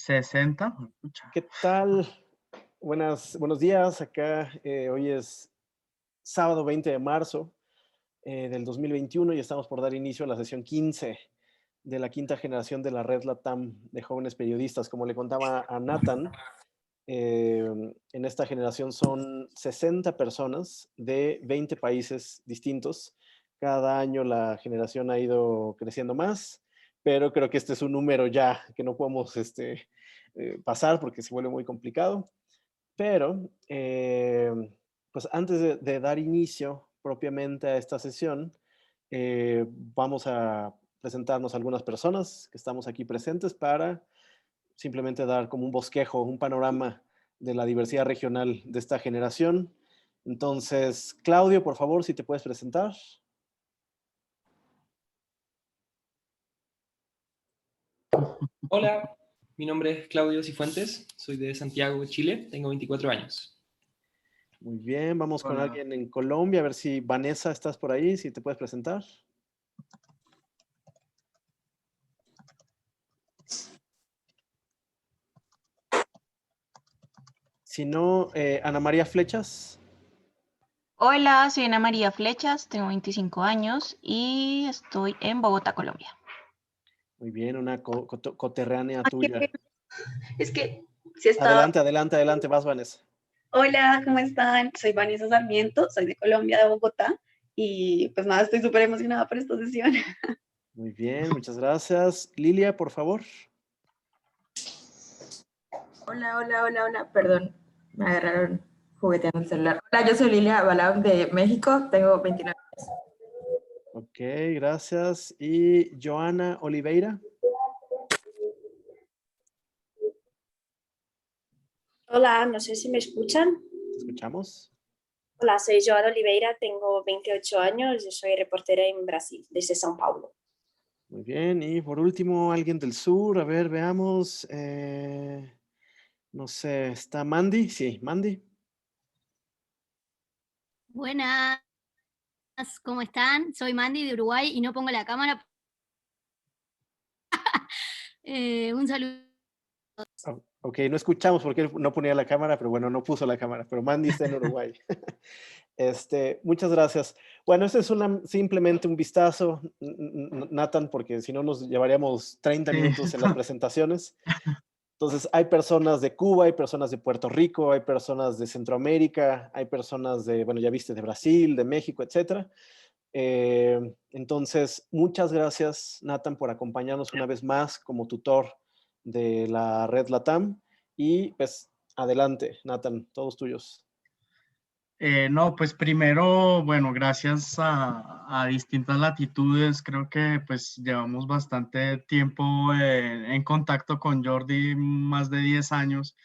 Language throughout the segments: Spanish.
60. Pucha. ¿Qué tal? Buenos días. Acá hoy es sábado 20 de marzo del 2021 y estamos por dar inicio a la sesión 15 de la quinta generación de la Red LATAM de jóvenes periodistas. Como le contaba a Nathan, en esta generación son 60 personas de 20 países distintos. Cada año la generación ha ido creciendo más, pero creo que este es un número ya que no podemos pasar porque se vuelve muy complicado. Pero, pues antes de dar inicio propiamente a esta sesión, vamos a presentarnos algunas personas que estamos aquí presentes para simplemente dar como un bosquejo, un panorama de la diversidad regional de esta generación. Entonces, Claudio, por favor, si te puedes presentar. Hola, mi nombre es Claudio Cifuentes, soy de Santiago, Chile, tengo 24 años. Muy bien, vamos con Hola. alguien en Colombia, a ver si Vanessa estás por ahí, si te puedes presentar. Si no, Ana María Flechas. Hola, soy Ana María Flechas, tengo 25 años y estoy en Bogotá, Colombia. Muy bien, una coterránea Ah, tuya. Es que sí estaba. Adelante, adelante, adelante, vas, Vanessa. Hola, ¿cómo están? Soy Vanessa Sarmiento, soy de Colombia, de Bogotá, y pues nada, estoy súper emocionada por esta sesión. Muy bien, muchas gracias. Lilia, por favor. Hola, perdón, me agarraron jugueteando el celular. Hola, yo soy Lilia Balam de México, tengo 29 años. Ok, gracias. Y Joana Oliveira. Hola, no sé si me escuchan. ¿Te escuchamos? Hola, soy Joana Oliveira, tengo 28 años, yo soy reportera en Brasil, desde São Paulo. Muy bien, y por último, alguien del sur, a ver, veamos. No sé, ¿está Mandy? Sí, Mandy. Buenas, ¿cómo están? Soy Mandy de Uruguay y no pongo la cámara. Un saludo. Ok, no escuchamos porque él no ponía la cámara, pero bueno, no puso la cámara, pero Mandy está en Uruguay. Muchas gracias. Bueno, este es simplemente un vistazo, Nathan, porque si no nos llevaríamos 30 Sí, minutos en las presentaciones. Entonces, hay personas de Cuba, hay personas de Puerto Rico, hay personas de Centroamérica, hay personas de, bueno, ya viste, de Brasil, de México, etcétera. Entonces, muchas gracias, Nathan, por acompañarnos una vez más como tutor de la Red LATAM. Y pues, adelante, Nathan, todos tuyos. No, pues primero, bueno, gracias a distintas latitudes, creo que pues llevamos bastante tiempo en contacto con Jordi, más de 10 años,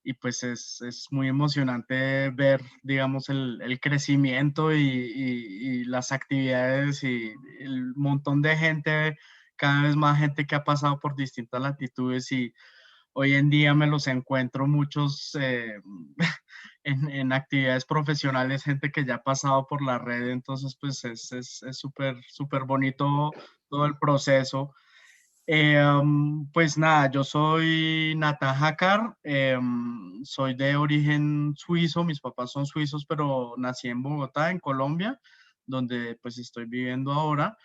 y pues es muy emocionante ver, digamos, el crecimiento y las actividades y el montón de gente, cada vez más gente que ha pasado por distintas latitudes y hoy en día me los encuentro muchos en actividades profesionales, gente que ya ha pasado por la red, entonces pues es súper bonito todo el proceso. Pues nada, yo soy Nata Hakar, soy de origen suizo, mis papás son suizos, pero nací en Bogotá, en Colombia, donde pues estoy viviendo ahora.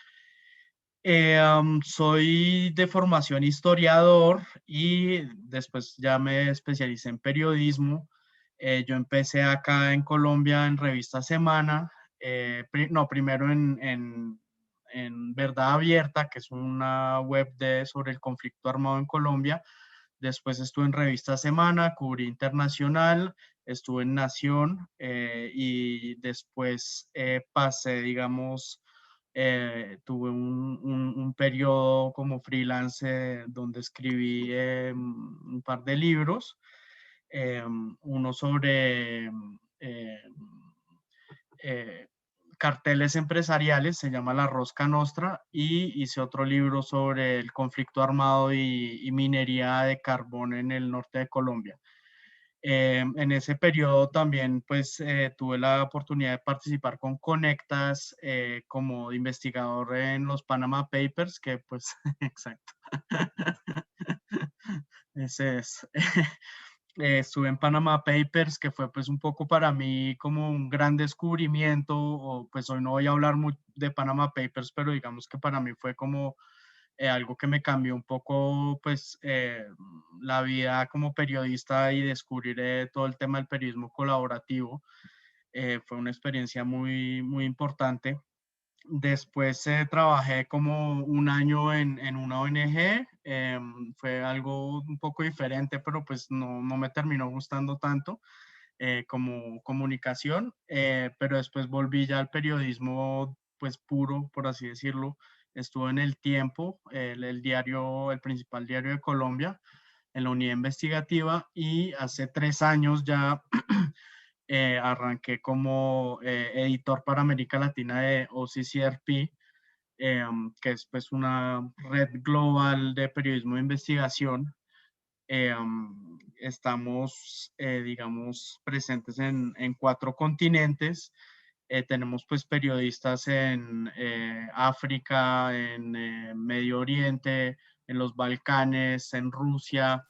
Soy de formación historiador y después ya me especialicé en periodismo. Yo empecé acá en Colombia en Revista Semana, no, primero en Verdad Abierta, que es una web sobre el conflicto armado en Colombia. Después estuve en Revista Semana, cubrí internacional, estuve en Nación y después pasé, digamos, tuve un periodo como freelance donde escribí un par de libros, uno sobre eh, carteles empresariales, se llama La Rosca Nostra, y hice otro libro sobre el conflicto armado y minería de carbón en el norte de Colombia. En ese periodo también pues tuve la oportunidad de participar con Conectas como investigador en los Panama Papers, que pues, exacto, Ese es. Estuve en Panama Papers, que fue pues un poco para mí como un gran descubrimiento, o pues hoy no voy a hablar de Panama Papers, pero digamos que para mí fue como algo que me cambió un poco pues la vida como periodista y descubrir todo el tema del periodismo colaborativo. Fue una experiencia muy importante. Después trabajé como un año en una ONG, fue algo un poco diferente, pero pues no me terminó gustando tanto como comunicación, pero después volví ya al periodismo pues puro, por así decirlo. Estuve en El Tiempo, el diario, el principal diario de Colombia, en la unidad investigativa, y hace 3 años ya arranqué como editor para América Latina de OCCRP, que es pues una red global de periodismo de investigación. Estamos, digamos, presentes en 4 continentes. Tenemos pues periodistas en África, en Medio Oriente, en los Balcanes, en Rusia,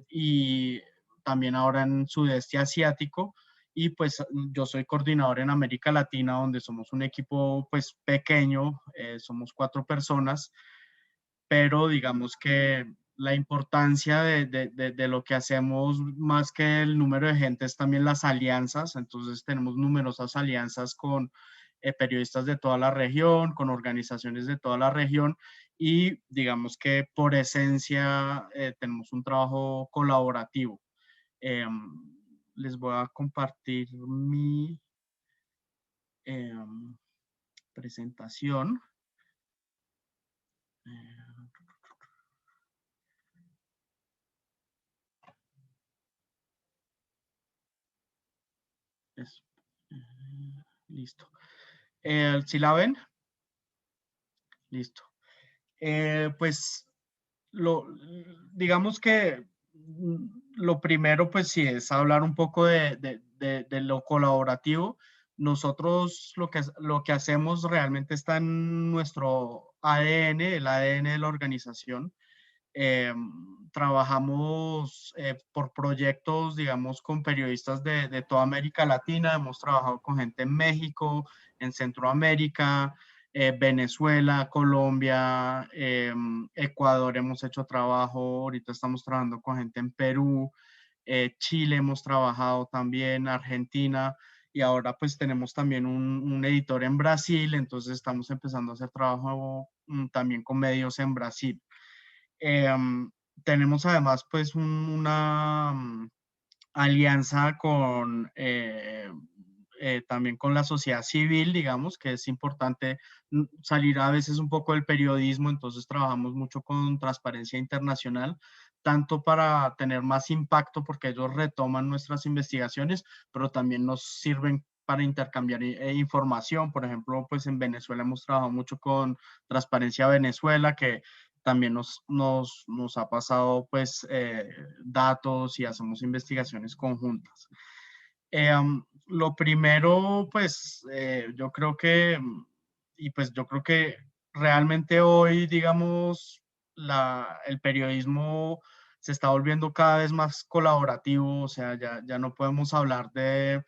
y también ahora en Sudeste Asiático. Y pues yo soy coordinador en América Latina, donde somos un equipo pues pequeño, somos 4 personas, pero digamos que la importancia de lo que hacemos, más que el número de gente, es también las alianzas. Entonces tenemos numerosas alianzas con periodistas de toda la región, con organizaciones de toda la región, y digamos que por esencia tenemos un trabajo colaborativo. Les voy a compartir mi presentación. Listo. ¿Sí la ven? Listo. Pues digamos que lo primero pues sí es hablar un poco de lo colaborativo. Nosotros lo que hacemos realmente está en nuestro ADN, el ADN de la organización. Eh, Trabajamos por proyectos, digamos, con periodistas de toda América Latina. Hemos trabajado con gente en México, en Centroamérica, Venezuela, Colombia, Ecuador hemos hecho trabajo. Ahorita estamos trabajando con gente en Perú, Chile hemos trabajado también, Argentina, y ahora pues tenemos también un editor en Brasil. Entonces estamos empezando a hacer trabajo también con medios en Brasil. Tenemos además pues una alianza con también con la sociedad civil, digamos, que es importante salir a veces un poco del periodismo. Entonces trabajamos mucho con Transparencia Internacional, tanto para tener más impacto, porque ellos retoman nuestras investigaciones, pero también nos sirven para intercambiar información. Por ejemplo, pues en Venezuela hemos trabajado mucho con Transparencia Venezuela, que también nos ha pasado pues datos, y hacemos investigaciones conjuntas. Lo primero, pues yo creo que, yo creo que realmente hoy, digamos, el periodismo se está volviendo cada vez más colaborativo. O sea, ya no podemos hablar de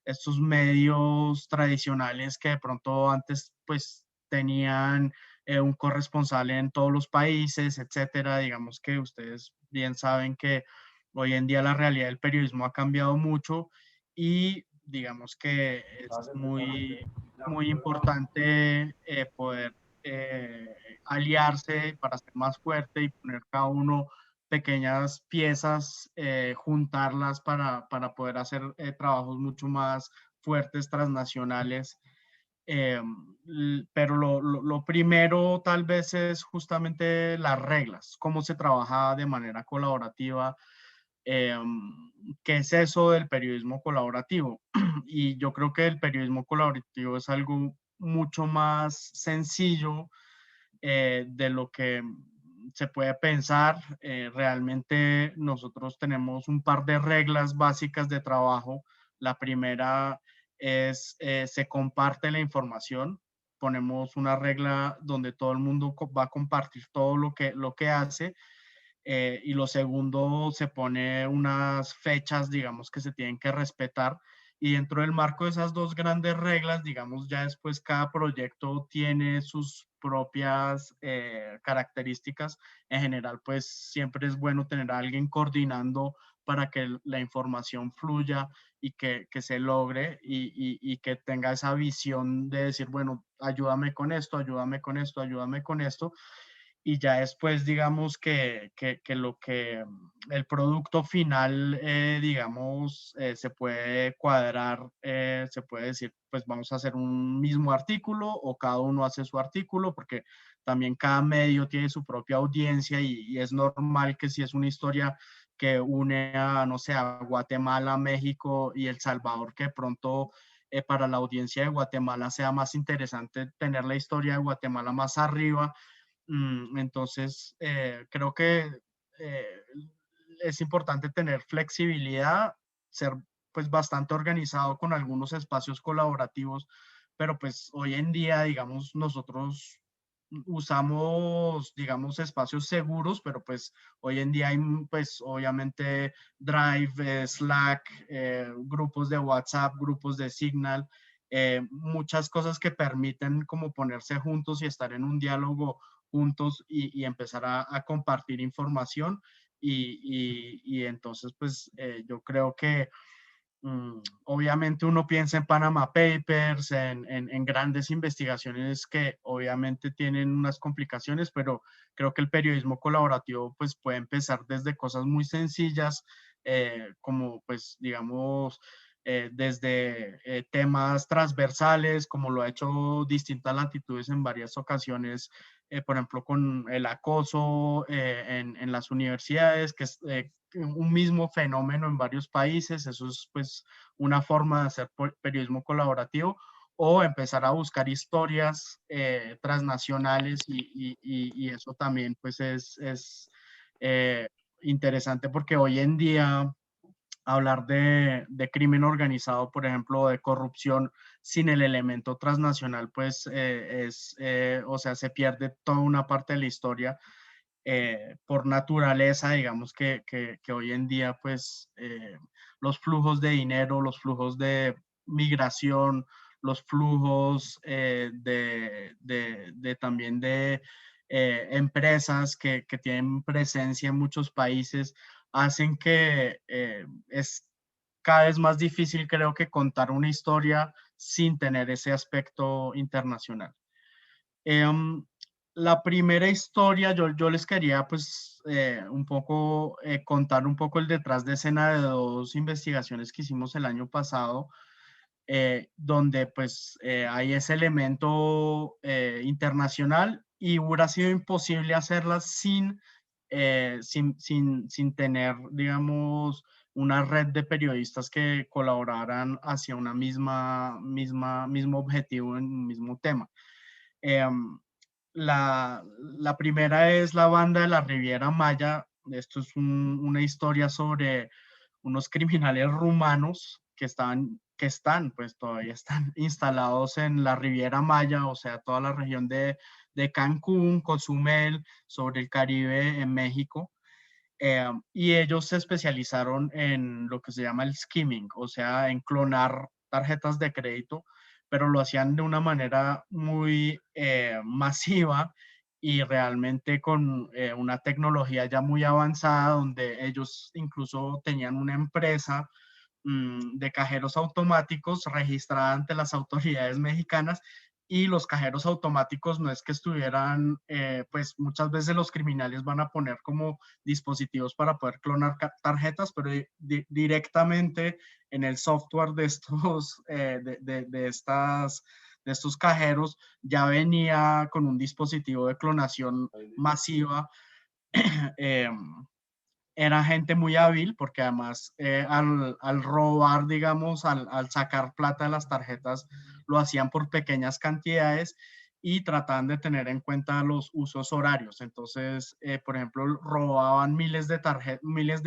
estos medios tradicionales que de pronto antes pues tenían un corresponsal en todos los países, etcétera. Digamos que ustedes bien saben que hoy en día la realidad del periodismo ha cambiado mucho, y digamos que es muy importante poder aliarse para ser más fuerte y poner cada uno pequeñas piezas, juntarlas para poder hacer trabajos mucho más fuertes, transnacionales. Pero lo primero tal vez es justamente las reglas, cómo se trabaja de manera colaborativa. ¿Qué es eso del periodismo colaborativo? Y yo creo que el periodismo colaborativo es algo mucho más sencillo de lo que se puede pensar. Realmente nosotros tenemos un par de reglas básicas de trabajo. La primera es se comparte la información. ponemos una regla donde todo el mundo va a compartir todo lo que hace. Y lo segundo, se pone unas fechas, digamos, que se tienen que respetar. Y dentro del marco de esas dos grandes reglas, digamos, ya después cada proyecto tiene sus propias características. En general, pues siempre es bueno tener a alguien coordinando para que la información fluya y que se logre y que tenga esa visión de decir, bueno, ayúdame con esto, ayúdame con esto, ayúdame con esto. Y ya después, digamos que el producto final, digamos, se puede cuadrar, se puede decir, pues vamos a hacer un mismo artículo o cada uno hace su artículo, porque también cada medio tiene su propia audiencia y es normal que si es una historia que une a, no sé, a Guatemala, México y El Salvador, que de pronto para la audiencia de Guatemala sea más interesante tener la historia de Guatemala más arriba. Entonces, creo que eh, es importante tener flexibilidad, ser pues bastante organizado con algunos espacios colaborativos, pero pues hoy en día, digamos, nosotros usamos, digamos, espacios seguros, pero pues hoy en día hay, pues obviamente Drive, Slack, grupos de WhatsApp, grupos de Signal, muchas cosas que permiten como ponerse juntos y estar en un diálogo juntos y empezar a compartir información y entonces pues yo creo que obviamente uno piensa en Panama Papers, en grandes investigaciones que obviamente tienen unas complicaciones, pero creo que el periodismo colaborativo pues puede empezar desde cosas muy sencillas, como pues digamos desde temas transversales, como lo ha hecho Distintas Latitudes en varias ocasiones, por ejemplo con el acoso en las universidades, que es un mismo fenómeno en varios países. Eso es pues una forma de hacer periodismo colaborativo, o empezar a buscar historias transnacionales y eso también pues es interesante, porque hoy en día hablar de crimen organizado, por ejemplo, o de corrupción sin el elemento transnacional, pues o sea, se pierde toda una parte de la historia por naturaleza. Digamos que hoy en día, pues, los flujos de dinero, los flujos de migración, los flujos también de empresas que tienen presencia en muchos países, hacen que es cada vez más difícil, creo que, contar una historia sin tener ese aspecto internacional. La primera historia, yo les quería pues un poco contar un poco el detrás de escena de dos investigaciones que hicimos el año pasado, donde pues hay ese elemento internacional y hubiera sido imposible hacerlas sin tener, digamos, una red de periodistas que colaboraran hacia una mismo objetivo en un mismo tema. La primera es la banda de la Riviera Maya. Esto es una historia sobre unos criminales rumanos pues todavía están instalados en la Riviera Maya, o sea, toda la región de Cancún, Cozumel, sobre el Caribe en México. Y ellos se especializaron en lo que se llama el skimming, o sea, en clonar tarjetas de crédito, pero lo hacían de una manera muy masiva y realmente con una tecnología ya muy avanzada, donde ellos incluso tenían una empresa de cajeros automáticos registrada ante las autoridades mexicanas, y los cajeros automáticos no es que estuvieran, pues muchas veces los criminales van a poner como dispositivos para poder clonar tarjetas, pero directamente en el software de estos, de estos cajeros ya venía con un dispositivo de clonación masiva. eh, Era gente muy hábil, porque además al robar, digamos, al sacar plata de las tarjetas, lo hacían por pequeñas cantidades y trataban de tener en cuenta los usos horarios. Entonces, por ejemplo, robaban miles de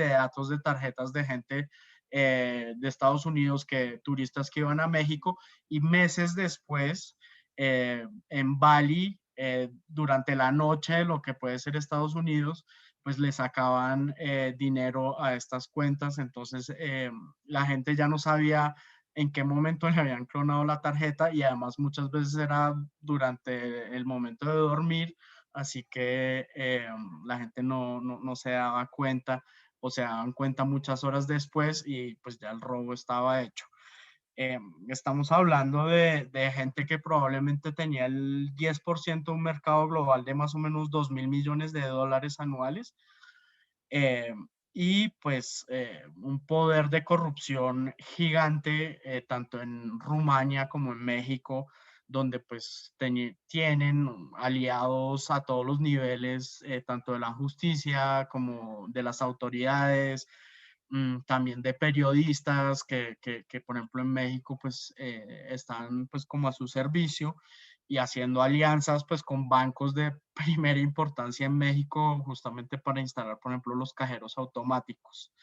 datos de tarjetas de gente de Estados Unidos, turistas que iban a México, y meses después en Bali, durante la noche, lo que puede ser Estados Unidos, pues le sacaban dinero a estas cuentas. Entonces la gente ya no sabía en qué momento le habían clonado la tarjeta, y además muchas veces era durante el momento de dormir, así que la gente no se daba cuenta, o se daban cuenta muchas horas después, y pues ya el robo estaba hecho. Estamos hablando de gente que probablemente tenía el 10% de un mercado global de más o menos 2.000 millones de dólares anuales, eh, y pues un poder de corrupción gigante, tanto en Rumania como en México, donde pues tienen aliados a todos los niveles, tanto de la justicia como de las autoridades, también de periodistas que, por ejemplo, en México pues están pues como a su servicio, y haciendo alianzas pues con bancos de primera importancia en México, justamente para instalar, por ejemplo, los cajeros automáticos.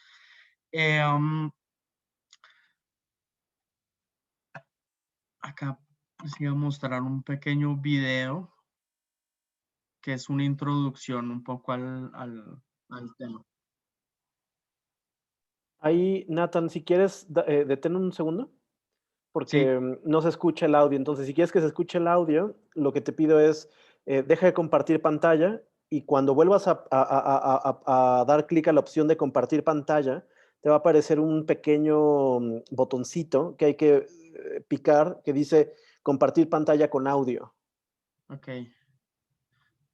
Acá les voy a mostrar un pequeño video que es una introducción un poco al tema. Ahí, Nathan, si quieres, detén un segundo, porque Sí. no se escucha el audio. Entonces, si quieres que se escuche el audio, lo que te pido es, deja de compartir pantalla, y cuando vuelvas a dar clic a la opción de compartir pantalla, te va a aparecer un pequeño botoncito que hay que picar, que dice compartir pantalla con audio. Ok.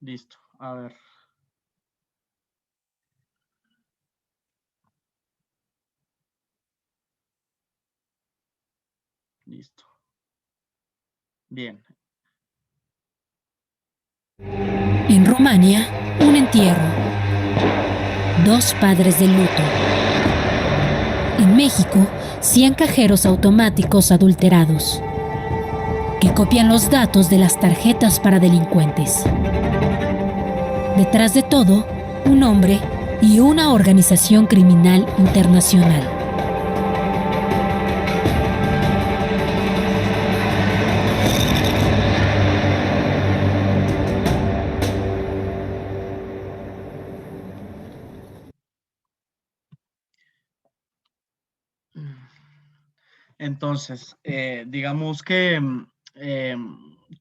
Listo. A ver. Listo. Bien. En Rumania, un entierro. 2 padres de luto. En México, 100 cajeros automáticos adulterados que copian los datos de las tarjetas para delincuentes. Detrás de todo, un hombre y una organización criminal internacional. Entonces, digamos que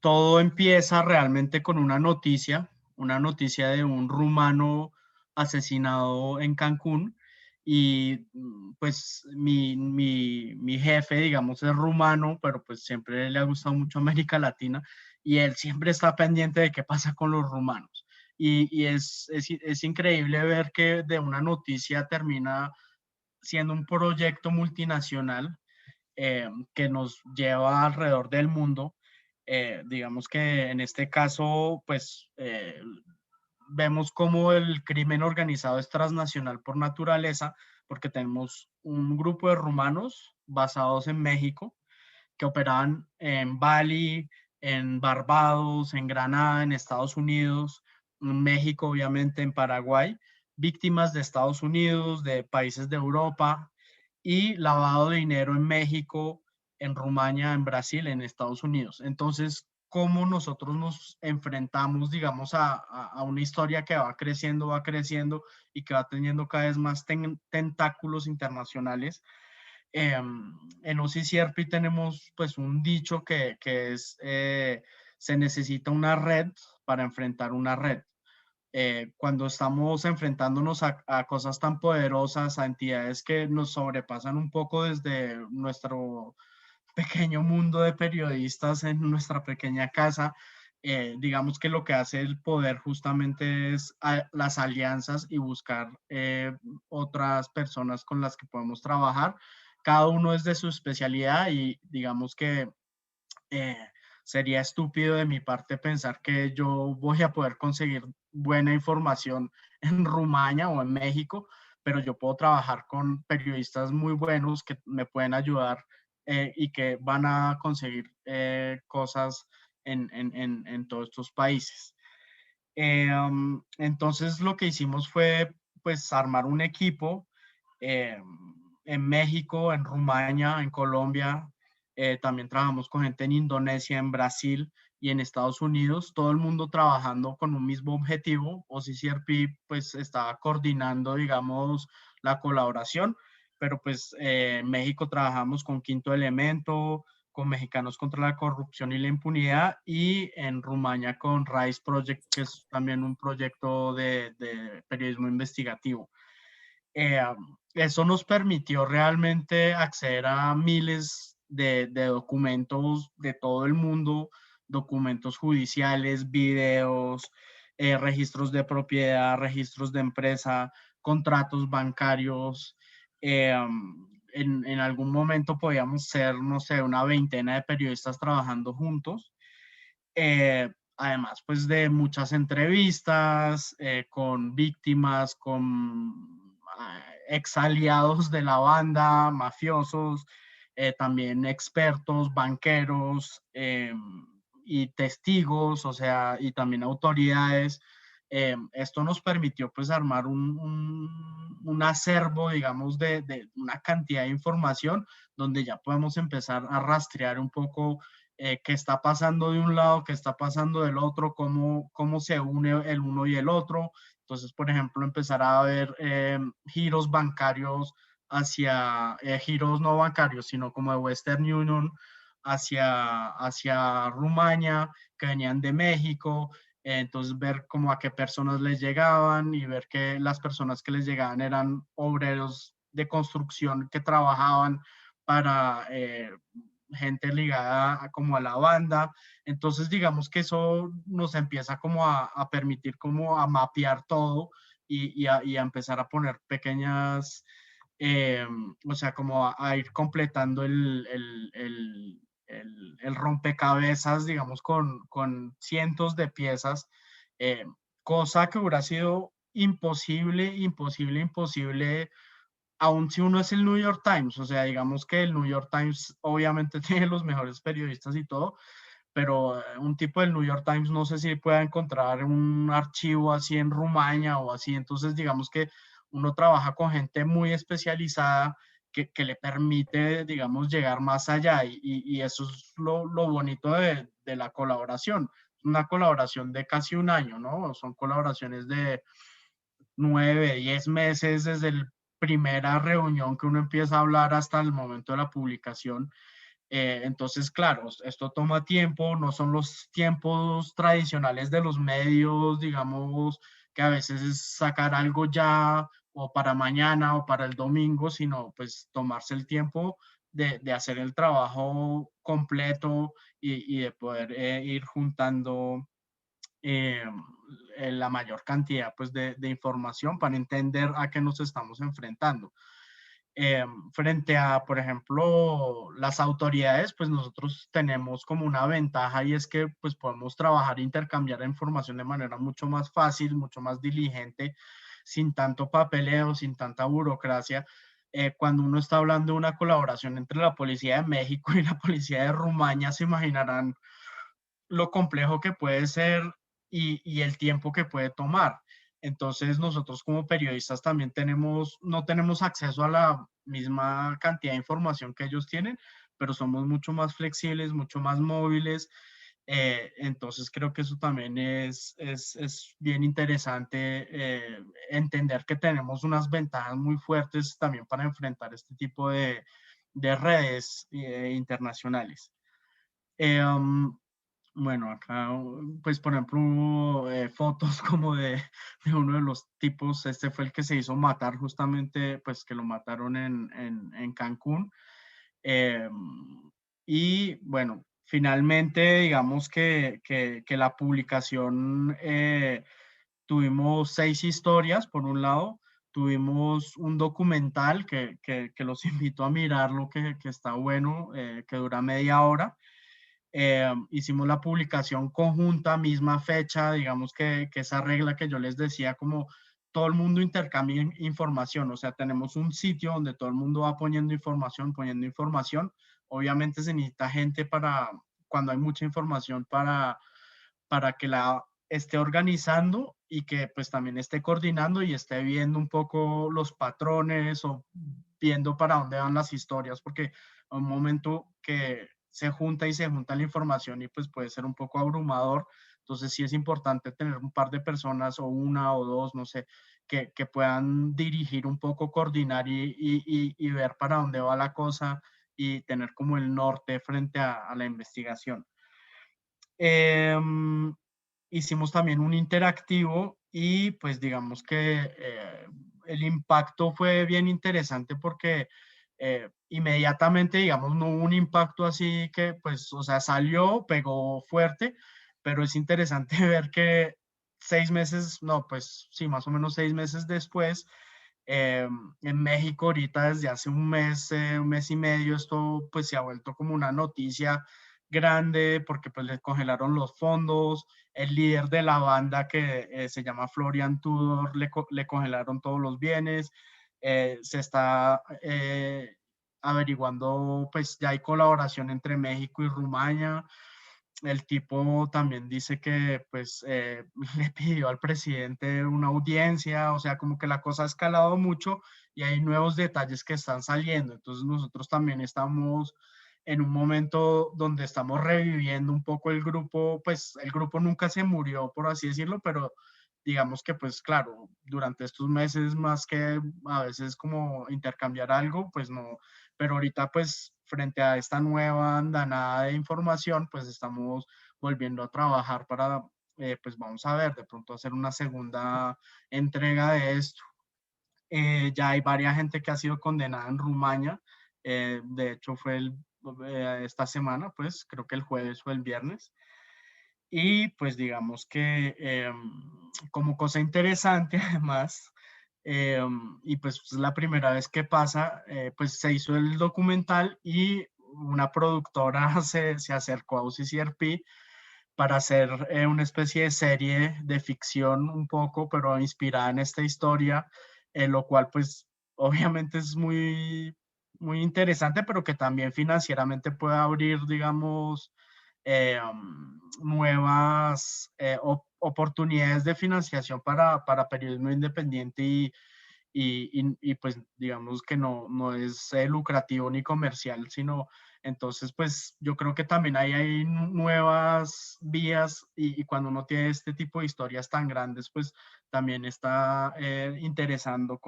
todo empieza realmente con una noticia de un rumano asesinado en Cancún, y pues mi jefe, digamos, es rumano, pero pues siempre le ha gustado mucho América Latina, y él siempre está pendiente de qué pasa con los rumanos. Y es increíble ver que de una noticia termina siendo un proyecto multinacional, que nos lleva alrededor del mundo. Digamos que en este caso, pues vemos cómo el crimen organizado es transnacional por naturaleza, porque tenemos un grupo de rumanos basados en México que operaban en Bali, en Barbados, en Granada, en Estados Unidos, en México, obviamente, en Paraguay, víctimas de Estados Unidos, de países de Europa, y lavado de dinero en México, en Rumania, en Brasil, en Estados Unidos. Entonces, ¿cómo nosotros nos enfrentamos, digamos, a una historia que va creciendo y que va teniendo cada vez más tentáculos internacionales? En OSI Sierpi tenemos pues un dicho que es, se necesita una red para enfrentar una red. Cuando estamos enfrentándonos a cosas tan poderosas, a entidades que nos sobrepasan un poco desde nuestro pequeño mundo de periodistas en nuestra pequeña casa, digamos que lo que hace el poder justamente es las alianzas y buscar otras personas con las que podemos trabajar. Cada uno es de su especialidad, y digamos que eh, sería estúpido de mi parte pensar que yo voy a poder conseguir buena información en Rumania o en México, pero yo puedo trabajar con periodistas muy buenos que me pueden ayudar, y que van a conseguir cosas en todos estos países. Entonces lo que hicimos fue pues armar un equipo eh, en México, en Rumania, en Colombia. También trabajamos con gente en Indonesia, en Brasil, y en Estados Unidos, todo el mundo trabajando con un mismo objetivo. OCCRP pues estaba coordinando, digamos, la colaboración, pero pues en México trabajamos con Quinto Elemento, con Mexicanos contra la Corrupción y la Impunidad, y en Rumania con RISE Project, que es también un proyecto de periodismo investigativo. Eso nos permitió realmente acceder a miles de documentos de todo el mundo, documentos judiciales, videos, registros de propiedad, registros de empresa, contratos bancarios. En algún momento podíamos ser, no sé, una veintena de periodistas trabajando juntos. Además, pues de muchas entrevistas con víctimas, con ex aliados de la banda, mafiosos, también expertos, banqueros y testigos, o sea, y también autoridades. Esto nos permitió pues armar un acervo, digamos, de una cantidad de información donde ya podemos empezar a rastrear un poco qué está pasando de un lado, qué está pasando del otro, cómo se une el uno y el otro. Entonces, por ejemplo, empezar a ver giros bancarios hacia, giros no bancarios, sino como de Western Union hacia Rumania, que venían de México. Entonces, ver como a qué personas les llegaban y ver que las personas que les llegaban eran obreros de construcción que trabajaban para gente ligada como a la banda. Entonces, digamos que eso nos empieza como a permitir como a mapear todo y a empezar a poner pequeñas, o sea, como a ir completando el rompecabezas, digamos, con cientos de piezas, cosa que hubiera sido imposible, aun si uno es el New York Times. O sea, digamos que el New York Times obviamente tiene los mejores periodistas y todo, pero un tipo del New York Times no sé si pueda encontrar un archivo así en Rumania o así. Entonces, digamos que uno trabaja con gente muy especializada que le permite, digamos, llegar más allá, y eso es lo bonito de la colaboración. Una colaboración de casi un año, ¿no? Son colaboraciones de 9, 10 meses desde la primera reunión que uno empieza a hablar hasta el momento de la publicación. Entonces, claro, esto toma tiempo, no son los tiempos tradicionales de los medios, digamos, que a veces es sacar algo ya o para mañana o para el domingo, sino pues tomarse el tiempo de hacer el trabajo completo y de poder ir juntando eh, la mayor cantidad pues de información para entender a qué nos estamos enfrentando. Frente a, por ejemplo, las autoridades, pues nosotros tenemos como una ventaja, y es que pues podemos trabajar e intercambiar información de manera mucho más fácil, mucho más diligente, sin tanto papeleo, sin tanta burocracia. Cuando uno está hablando de una colaboración entre la Policía de México y la Policía de Rumania, se imaginarán lo complejo que puede ser y el tiempo que puede tomar. Entonces nosotros como periodistas también no tenemos acceso a la misma cantidad de información que ellos tienen, pero somos mucho más flexibles, mucho más móviles. Entonces creo que eso también es bien interesante, entender que tenemos unas ventajas muy fuertes también para enfrentar este tipo de redes internacionales. Bueno, acá, pues por ejemplo, fotos como de uno de los tipos. Este fue el que se hizo matar justamente, pues que lo mataron en Cancún. Eh, y bueno, finalmente, digamos que la publicación, tuvimos 6 historias, por un lado. Tuvimos un documental que los invito a mirarlo, que está bueno, que dura media hora. Hicimos la publicación conjunta, misma fecha, digamos que esa regla que yo les decía, como todo el mundo intercambia información. O sea, tenemos un sitio donde todo el mundo va poniendo información. Obviamente se necesita gente para, cuando hay mucha información, para que la esté organizando y que pues también esté coordinando y esté viendo un poco los patrones o viendo para dónde van las historias, porque a un momento que se junta la información y pues puede ser un poco abrumador. Entonces sí es importante tener un par de personas o una o dos, no sé, que puedan dirigir un poco, coordinar y ver para dónde va la cosa y tener como el norte frente a la investigación. Hicimos también un interactivo y pues digamos que el impacto fue bien interesante porque inmediatamente, digamos, no hubo un impacto así que pues, o sea, salió, pegó fuerte, pero es interesante ver que 6 meses, no, pues sí, más o menos 6 meses después, en México ahorita desde hace un mes y medio, esto pues se ha vuelto como una noticia grande porque pues le congelaron los fondos, el líder de la banda que se llama Florian Tudor le congelaron todos los bienes, se está averiguando, pues ya hay colaboración entre México y Rumania. El tipo también dice que pues le pidió al presidente una audiencia, o sea, como que la cosa ha escalado mucho y hay nuevos detalles que están saliendo. Entonces nosotros también estamos en un momento donde estamos reviviendo un poco el grupo, pues el grupo nunca se murió, por así decirlo, pero digamos que pues claro, durante estos meses más que a veces como intercambiar algo, pues no, pero ahorita pues frente a esta nueva andanada de información, pues estamos volviendo a trabajar para, pues vamos a ver, de pronto hacer una segunda entrega de esto. Ya hay varias gente que ha sido condenada en Rumania, de hecho fue esta semana, pues creo que el jueves o el viernes. Y pues digamos que como cosa interesante además, y pues es la primera vez que pasa, pues se hizo el documental y una productora se acercó a UCCRP para hacer una especie de serie de ficción un poco, pero inspirada en esta historia, lo cual pues obviamente es muy, muy interesante, pero que también financieramente puede abrir, digamos, nuevas oportunidades de financiación para periodismo independiente y pues digamos que no es lucrativo ni comercial, sino entonces pues yo creo que también hay nuevas vías y cuando uno tiene este tipo de historias tan grandes pues también está interesando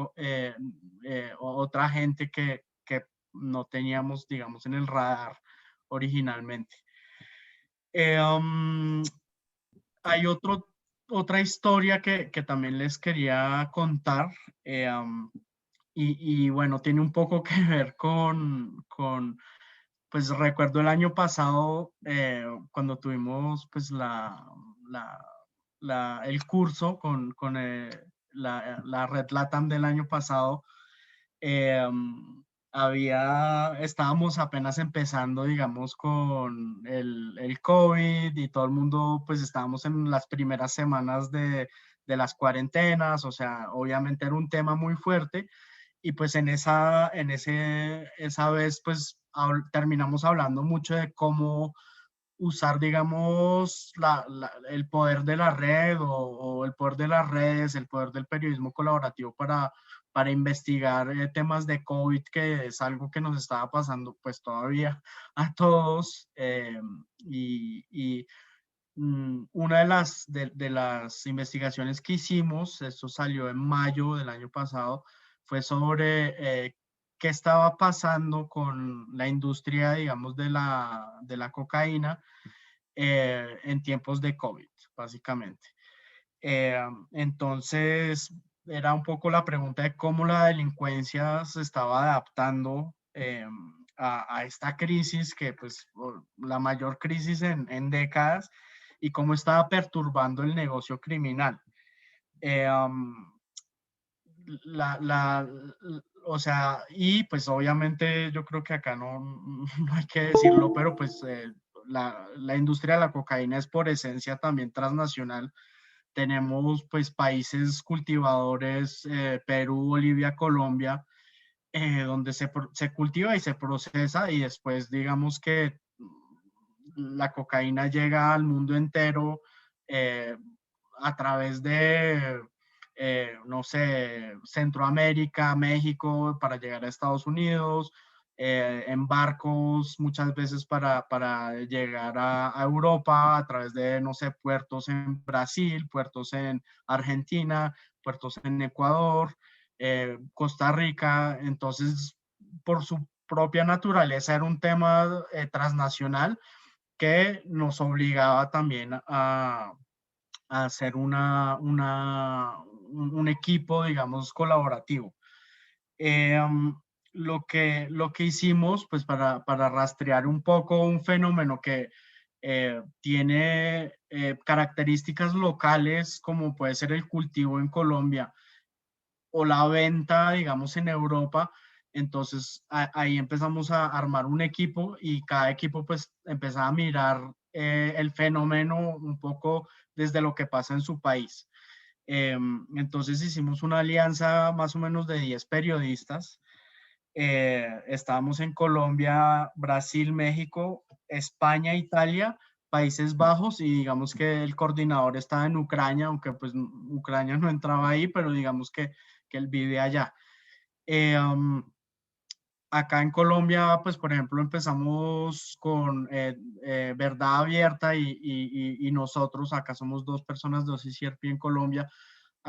otra gente que no teníamos digamos en el radar originalmente. Hay otra historia que también les quería contar y bueno, tiene un poco que ver pues recuerdo el año pasado cuando tuvimos pues el curso con la Red LATAM del año pasado, eh, estábamos apenas empezando, digamos, con el COVID y todo el mundo, pues estábamos en las primeras semanas de las cuarentenas, o sea, obviamente era un tema muy fuerte y pues esa vez, pues terminamos hablando mucho de cómo usar, digamos, el poder de la red o el poder de las redes, el poder del periodismo colaborativo para investigar temas de COVID, que es algo que nos estaba pasando pues todavía a todos. Una de las investigaciones que hicimos, esto salió en mayo del año pasado, fue sobre qué estaba pasando con la industria, digamos, de la cocaína en tiempos de COVID, básicamente. Entonces, era un poco la pregunta de cómo la delincuencia se estaba adaptando a esta crisis, que pues la mayor crisis en décadas, y cómo estaba perturbando el negocio criminal. O sea, y pues obviamente yo creo que acá no hay que decirlo, pero pues la industria de la cocaína es por esencia también transnacional. Tenemos pues países cultivadores, Perú, Bolivia, Colombia, donde se cultiva y se procesa y después digamos que la cocaína llega al mundo entero a través de, no sé, Centroamérica, México, para llegar a Estados Unidos, en barcos muchas veces para llegar a Europa a través de, no sé, puertos en Brasil, puertos en Argentina, puertos en Ecuador, Costa Rica. Entonces, por su propia naturaleza era un tema transnacional que nos obligaba también a hacer un equipo, digamos, colaborativo. Lo que hicimos, pues para rastrear un poco un fenómeno que tiene características locales, como puede ser el cultivo en Colombia o la venta, digamos, en Europa. Entonces ahí empezamos a armar un equipo y cada equipo pues empezaba a mirar el fenómeno un poco desde lo que pasa en su país. Entonces hicimos una alianza más o menos de 10 periodistas. Estábamos en Colombia, Brasil, México, España, Italia, Países Bajos, y digamos que el coordinador estaba en Ucrania, aunque pues Ucrania no entraba ahí, pero digamos que él vive allá. Acá en Colombia, pues por ejemplo, empezamos con Verdad Abierta y nosotros, acá somos 2 personas de OCCRP en Colombia,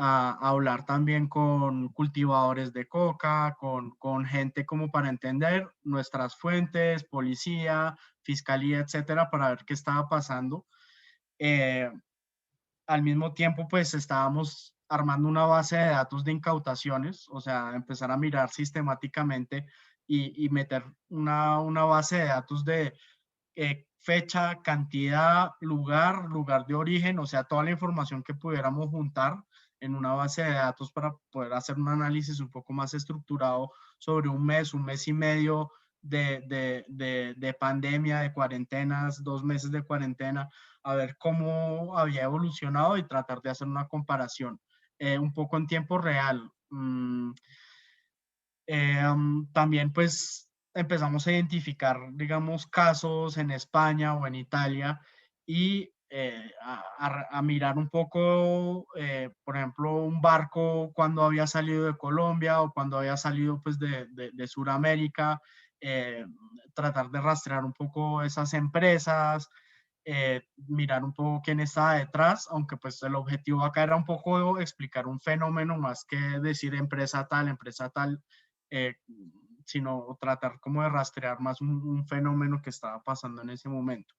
a hablar también con cultivadores de coca, con gente como para entender nuestras fuentes, policía, fiscalía, etcétera, para ver qué estaba pasando. Al mismo tiempo, pues estábamos armando una base de datos de incautaciones, o sea, empezar a mirar sistemáticamente y meter una base de datos de fecha, cantidad, lugar de origen, o sea, toda la información que pudiéramos juntar en una base de datos para poder hacer un análisis un poco más estructurado sobre un mes y medio de pandemia, de cuarentenas, 2 meses de cuarentena, a ver cómo había evolucionado y tratar de hacer una comparación un poco en tiempo real. También pues empezamos a identificar, digamos, casos en España o en Italia y a mirar un poco, por ejemplo, un barco cuando había salido de Colombia o cuando había salido pues de Sudamérica, tratar de rastrear un poco esas empresas, mirar un poco quién estaba detrás, aunque pues el objetivo acá era un poco explicar un fenómeno más que decir empresa tal, sino tratar como de rastrear más un fenómeno que estaba pasando en ese momento.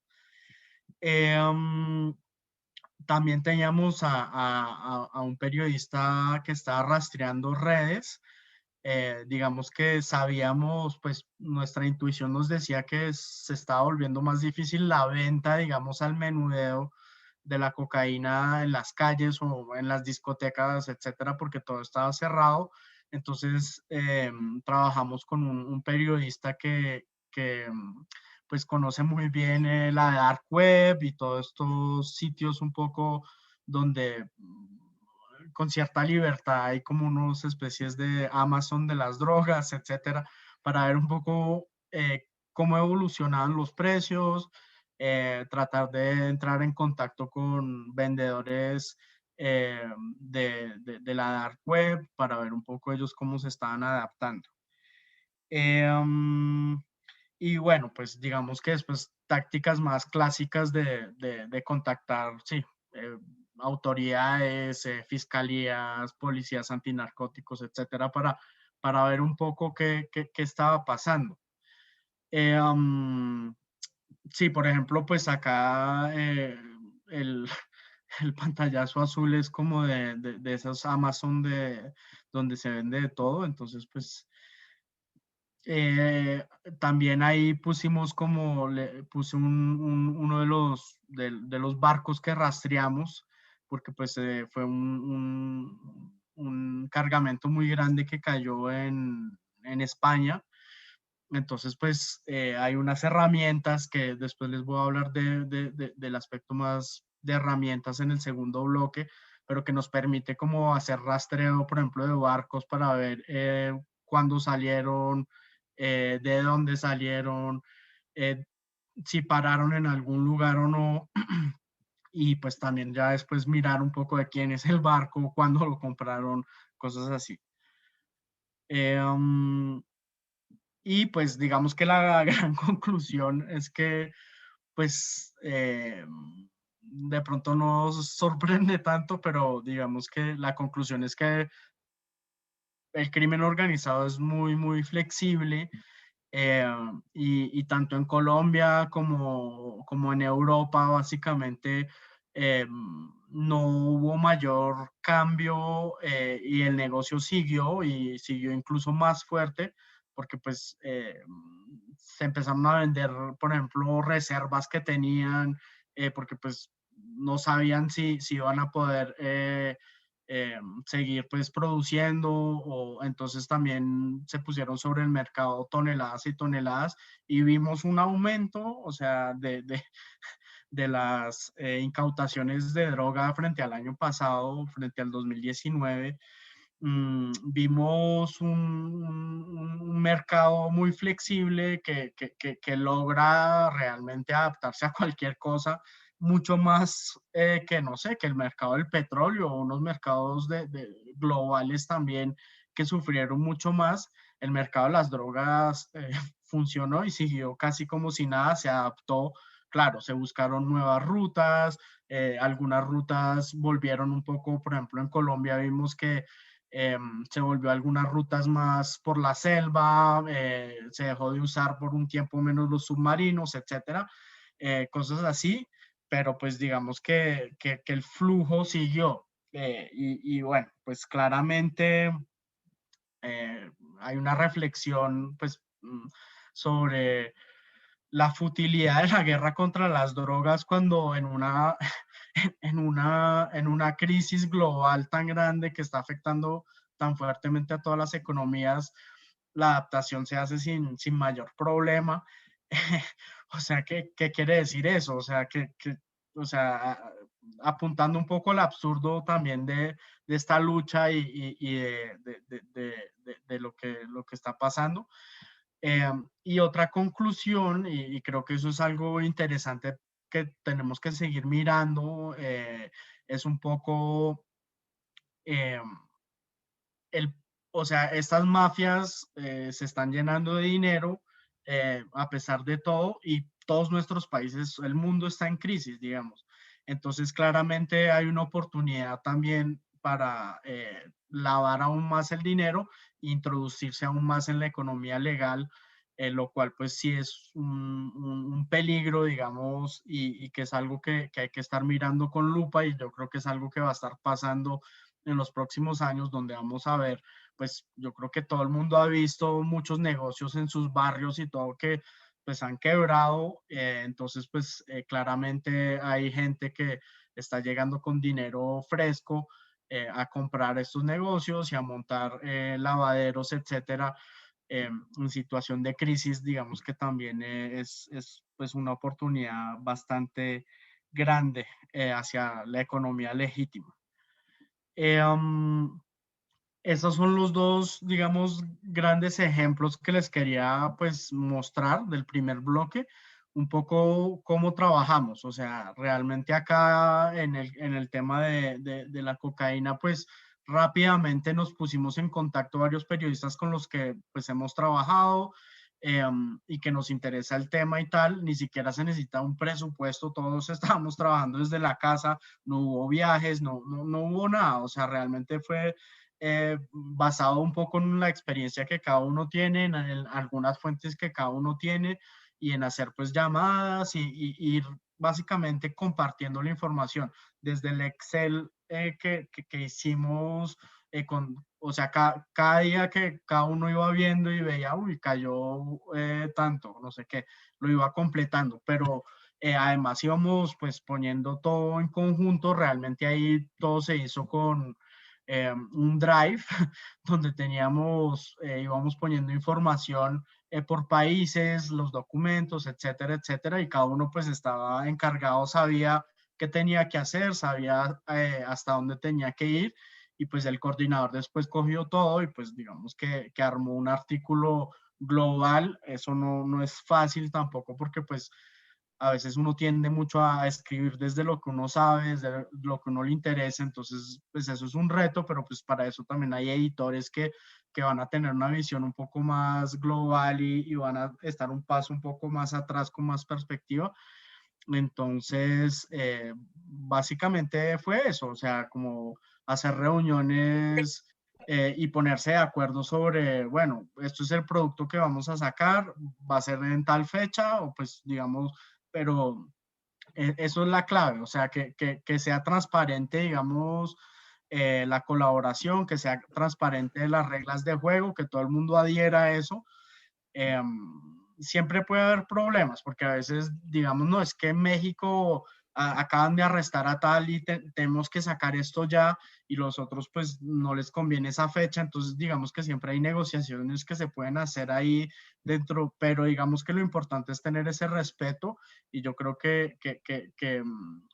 También teníamos a un periodista que estaba rastreando redes. Digamos que sabíamos, pues nuestra intuición nos decía que se estaba volviendo más difícil la venta, digamos, al menudeo de la cocaína en las calles o en las discotecas, etcétera, porque todo estaba cerrado. Entonces, trabajamos con un periodista que pues conoce muy bien la dark web y todos estos sitios un poco donde con cierta libertad hay como unas especies de Amazon de las drogas, etcétera, para ver un poco cómo evolucionaban los precios, tratar de entrar en contacto con vendedores de la dark web para ver un poco ellos cómo se estaban adaptando. Y bueno, pues digamos que después tácticas más clásicas de contactar, sí, autoridades, fiscalías, policías antinarcóticos, etcétera, para ver un poco qué estaba pasando. Sí, por ejemplo, pues acá el, el pantallazo azul es como de esos Amazon donde se vende de todo, entonces pues también ahí pusimos como, puse uno de los barcos que rastreamos, porque pues fue un cargamento muy grande que cayó en España. Entonces pues hay unas herramientas que después les voy a hablar del aspecto más de herramientas en el segundo bloque, pero que nos permite como hacer rastreo, por ejemplo, de barcos para ver cuándo salieron, de dónde salieron, si pararon en algún lugar o no, y pues también ya después mirar un poco de quién es el barco, cuándo lo compraron, cosas así. Y pues digamos que la gran conclusión es que pues de pronto no sorprende tanto, pero digamos que la conclusión es que el crimen organizado es muy, muy flexible, eh, y tanto en Colombia como en Europa, básicamente, no hubo mayor cambio, y el negocio siguió y siguió incluso más fuerte porque pues se empezaron a vender, por ejemplo, reservas que tenían, porque pues no sabían si iban a poder seguir pues produciendo, o entonces también se pusieron sobre el mercado toneladas y toneladas y vimos un aumento, o sea, de las incautaciones de droga frente al año pasado, frente al 2019. Vimos un mercado muy flexible que logra realmente adaptarse a cualquier cosa, mucho más que, no sé, que el mercado del petróleo o unos mercados globales también que sufrieron mucho más. El mercado de las drogas funcionó y siguió casi como si nada, se adaptó. Claro, se buscaron nuevas rutas, algunas rutas volvieron un poco, por ejemplo, en Colombia vimos que se volvió algunas rutas más por la selva, se dejó de usar por un tiempo menos los submarinos, etcétera, cosas así, pero pues digamos que el flujo siguió. Y bueno, pues claramente hay una reflexión pues sobre la futilidad de la guerra contra las drogas cuando en una crisis global tan grande que está afectando tan fuertemente a todas las economías, la adaptación se hace sin mayor problema. O sea, ¿qué quiere decir eso? O sea, o sea, apuntando un poco al absurdo también de esta lucha y de lo que está pasando. Y otra conclusión, y creo que eso es algo interesante que tenemos que seguir mirando, es un poco eh, el, o sea, estas mafias se están llenando de dinero a pesar de todo, y todos nuestros países, el mundo está en crisis, digamos. Entonces, claramente hay una oportunidad también para lavar aún más el dinero, introducirse aún más en la economía legal, lo cual pues sí es un peligro, digamos, y que es algo que hay que estar mirando con lupa, y yo creo que es algo que va a estar pasando en los próximos años, donde vamos a ver, pues yo creo que todo el mundo ha visto muchos negocios en sus barrios y todo que pues han quebrado, entonces pues claramente hay gente que está llegando con dinero fresco a comprar estos negocios y a montar lavaderos, etcétera, en situación de crisis. Digamos que también es pues una oportunidad bastante grande hacia la economía legítima. Esos son los dos, digamos, grandes ejemplos que les quería pues mostrar del primer bloque, un poco cómo trabajamos. O sea, realmente acá en el tema de la cocaína, pues rápidamente nos pusimos en contacto varios periodistas con los que pues hemos trabajado, y que nos interesa el tema y tal. Ni siquiera se necesita un presupuesto, todos estábamos trabajando desde la casa, no hubo viajes, no hubo nada. O sea, realmente fue basado un poco en la experiencia que cada uno tiene, en algunas fuentes que cada uno tiene, y en hacer pues llamadas y ir básicamente compartiendo la información desde el Excel que hicimos, o sea, cada día que cada uno iba viendo y veía, uy, cayó tanto, no sé qué, lo iba completando, pero además íbamos pues poniendo todo en conjunto. Realmente ahí todo se hizo con un drive donde íbamos poniendo información por países, los documentos, etcétera, etcétera, y cada uno pues estaba encargado, sabía qué tenía que hacer, sabía hasta dónde tenía que ir, y pues el coordinador después cogió todo y pues digamos que armó un artículo global. Eso no es fácil tampoco, porque pues a veces uno tiende mucho a escribir desde lo que uno sabe, desde lo que uno le interesa, entonces pues eso es un reto, pero pues para eso también hay editores que van a tener una visión un poco más global y van a estar un paso un poco más atrás con más perspectiva. Entonces, básicamente fue eso, o sea, como hacer reuniones y ponerse de acuerdo sobre, bueno, esto es el producto que vamos a sacar, va a ser en tal fecha, o pues digamos, pero eso es la clave, o sea, que sea transparente, digamos, la colaboración, que sea transparente las reglas de juego, que todo el mundo adhiera a eso. Siempre puede haber problemas, porque a veces, digamos, no, es que en México acaban de arrestar a tal y tenemos que sacar esto ya, y los otros pues no les conviene esa fecha, entonces digamos que siempre hay negociaciones que se pueden hacer ahí dentro, pero digamos que lo importante es tener ese respeto, y yo creo que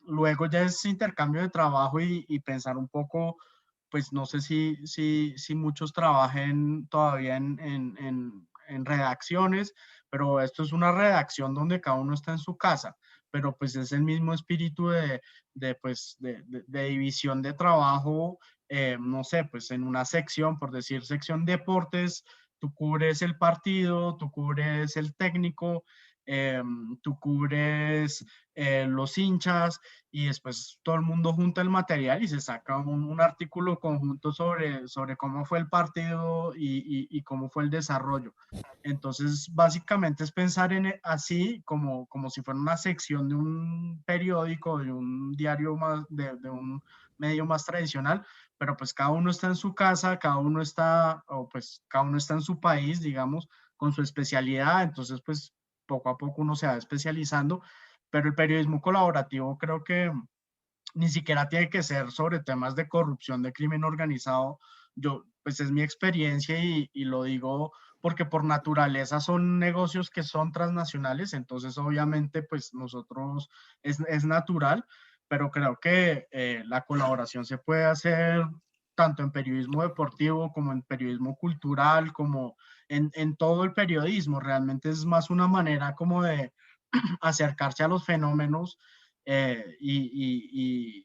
luego ya es intercambio de trabajo y pensar un poco, pues no sé si muchos trabajen todavía en redacciones, pero esto es una redacción donde cada uno está en su casa, pero pues es el mismo espíritu de división de trabajo, no sé, pues en una sección, por decir sección deportes, tú cubres el partido, tú cubres el técnico, tú cubres los hinchas, y después todo el mundo junta el material y se saca un artículo conjunto sobre cómo fue el partido y cómo fue el desarrollo. Entonces, básicamente es pensar así como si fuera una sección de un periódico, de un diario más, de un medio más tradicional, pero pues cada uno está en su casa, cada uno está en su país, digamos, con su especialidad, entonces pues poco a poco uno se va especializando, pero el periodismo colaborativo creo que ni siquiera tiene que ser sobre temas de corrupción, de crimen organizado. Yo, pues es mi experiencia y lo digo porque por naturaleza son negocios que son transnacionales, entonces obviamente pues nosotros es natural, pero creo que la colaboración se puede hacer tanto en periodismo deportivo como en periodismo cultural, como en todo el periodismo. Realmente es más una manera como de acercarse a los fenómenos y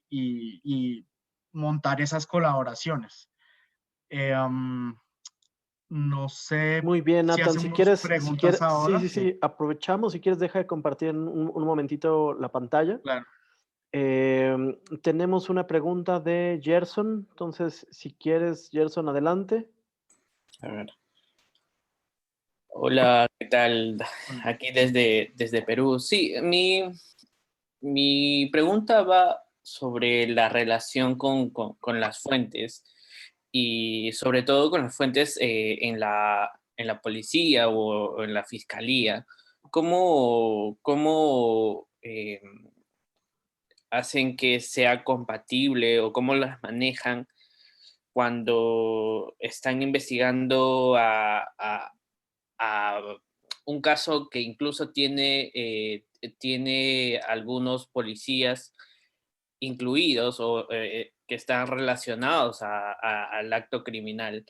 montar esas colaboraciones. No sé Muy bien, si Nathan, si hacemos quieres, preguntas ahora. sí, aprovechamos, si quieres deja de compartir un momentito la pantalla. Claro. Tenemos una pregunta de Gerson, entonces si quieres, Gerson, adelante. A ver. Hola, ¿qué tal? Aquí desde Perú. Sí, mi pregunta va sobre la relación con las fuentes y sobre todo con las fuentes en la policía o en la fiscalía. ¿Cómo hacen que sea compatible o cómo las manejan cuando están investigando a un caso que incluso tiene algunos policías incluidos o que están relacionados al acto criminal?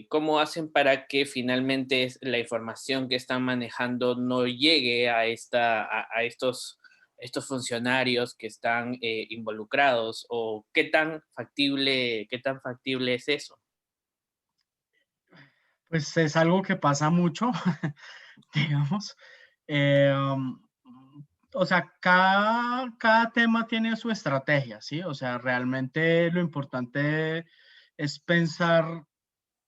¿Cómo hacen para que finalmente la información que están manejando no llegue a estos funcionarios que están involucrados? ¿O qué tan factible es eso? Pues es algo que pasa mucho, digamos. O sea, cada tema tiene su estrategia, ¿sí? O sea, realmente lo importante es pensar,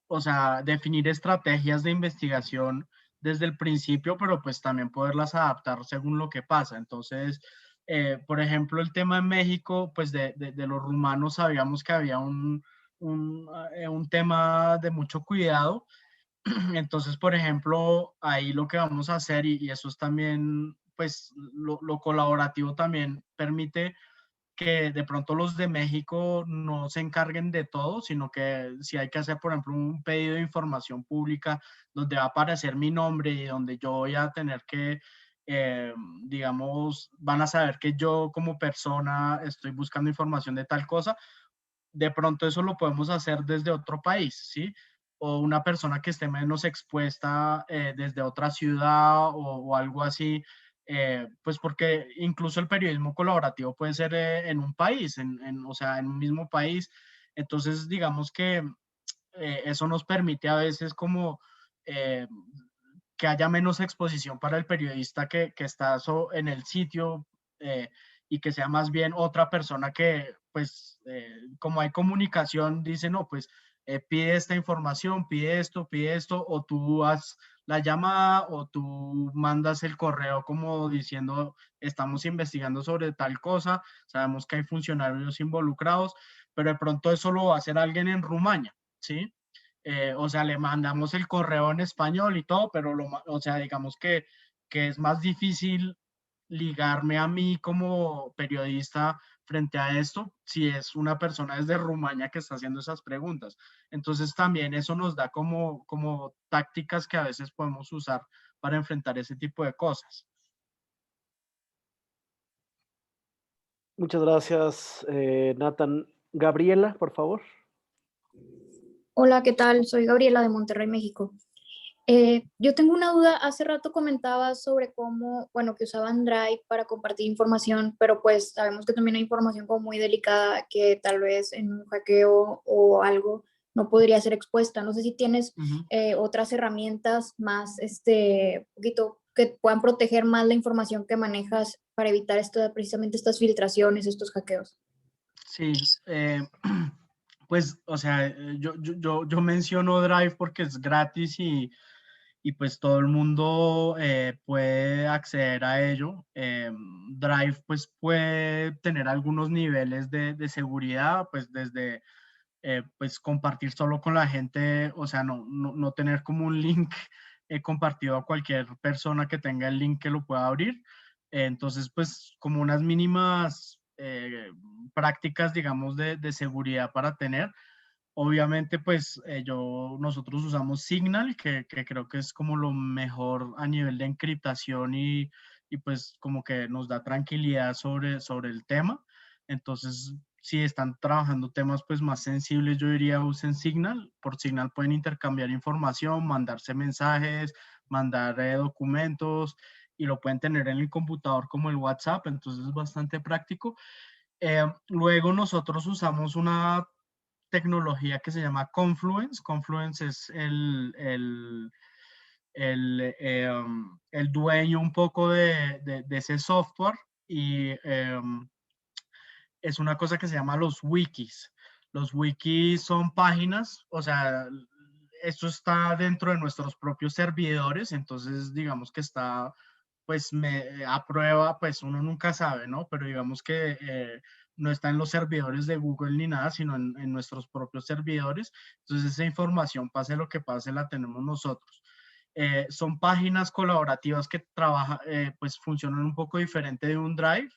o sea, definir estrategias de investigación desde el principio, pero pues también poderlas adaptar según lo que pasa. Entonces, por ejemplo, el tema en México, pues de los rumanos sabíamos que había un tema de mucho cuidado. Entonces, por ejemplo, ahí lo que vamos a hacer, y eso es también, pues lo colaborativo también permite que de pronto los de México no se encarguen de todo, sino que si hay que hacer, por ejemplo, un pedido de información pública donde va a aparecer mi nombre y donde yo voy a tener que, eh, digamos, van a saber que yo como persona estoy buscando información de tal cosa, de pronto eso lo podemos hacer desde otro país, ¿sí? O una persona que esté menos expuesta desde otra ciudad o algo así, pues porque incluso el periodismo colaborativo puede ser en un país, o sea, en un mismo país. Entonces, digamos que eso nos permite a veces como eh, que haya menos exposición para el periodista que está en el sitio, y que sea más bien otra persona que, pues, como hay comunicación, dice, no, pues pide esta información, pide esto, o tú haz la llamada o tú mandas el correo como diciendo, estamos investigando sobre tal cosa, sabemos que hay funcionarios involucrados, pero de pronto eso lo va a hacer alguien en Rumania, ¿sí? O sea, le mandamos el correo en español y todo, pero o sea, digamos que es más difícil ligarme a mí como periodista frente a esto si es una persona desde Rumania que está haciendo esas preguntas. Entonces también eso nos da como tácticas que a veces podemos usar para enfrentar ese tipo de cosas. Muchas gracias, Nathan. Gabriela, por favor. Hola, ¿qué tal? Soy Gabriela de Monterrey, México. Yo tengo una duda. Hace rato comentabas sobre cómo, bueno, que usaban Drive para compartir información, pero pues sabemos que también hay información como muy delicada que tal vez en un hackeo o algo no podría ser expuesta. No sé si tienes otras herramientas más, poquito, que puedan proteger más la información que manejas para evitar precisamente estas filtraciones, estos hackeos. Sí, pues, o sea, yo menciono Drive porque es gratis y pues todo el mundo puede acceder a ello. Drive pues puede tener algunos niveles de seguridad, pues desde pues compartir solo con la gente, o sea, no tener como un link compartido a cualquier persona que tenga el link que lo pueda abrir. Entonces, pues como unas mínimas prácticas, digamos, de seguridad para tener. Obviamente, pues nosotros usamos Signal, que creo que es como lo mejor a nivel de encriptación y pues como que nos da tranquilidad sobre el tema. Entonces, si están trabajando temas pues más sensibles, yo diría usen Signal. Por Signal pueden intercambiar información, mandarse mensajes, mandar documentos y lo pueden tener en el computador como el WhatsApp, entonces es bastante práctico. Luego nosotros usamos una tecnología que se llama Confluence. Confluence es el dueño un poco de ese software y es una cosa que se llama los wikis. Los wikis son páginas, o sea, esto está dentro de nuestros propios servidores, entonces digamos que está, pues a prueba, pues uno nunca sabe, ¿no? Pero digamos que no está en los servidores de Google ni nada, sino en nuestros propios servidores. Entonces esa información, pase lo que pase, la tenemos nosotros. Son páginas colaborativas que pues funcionan un poco diferente de un Drive.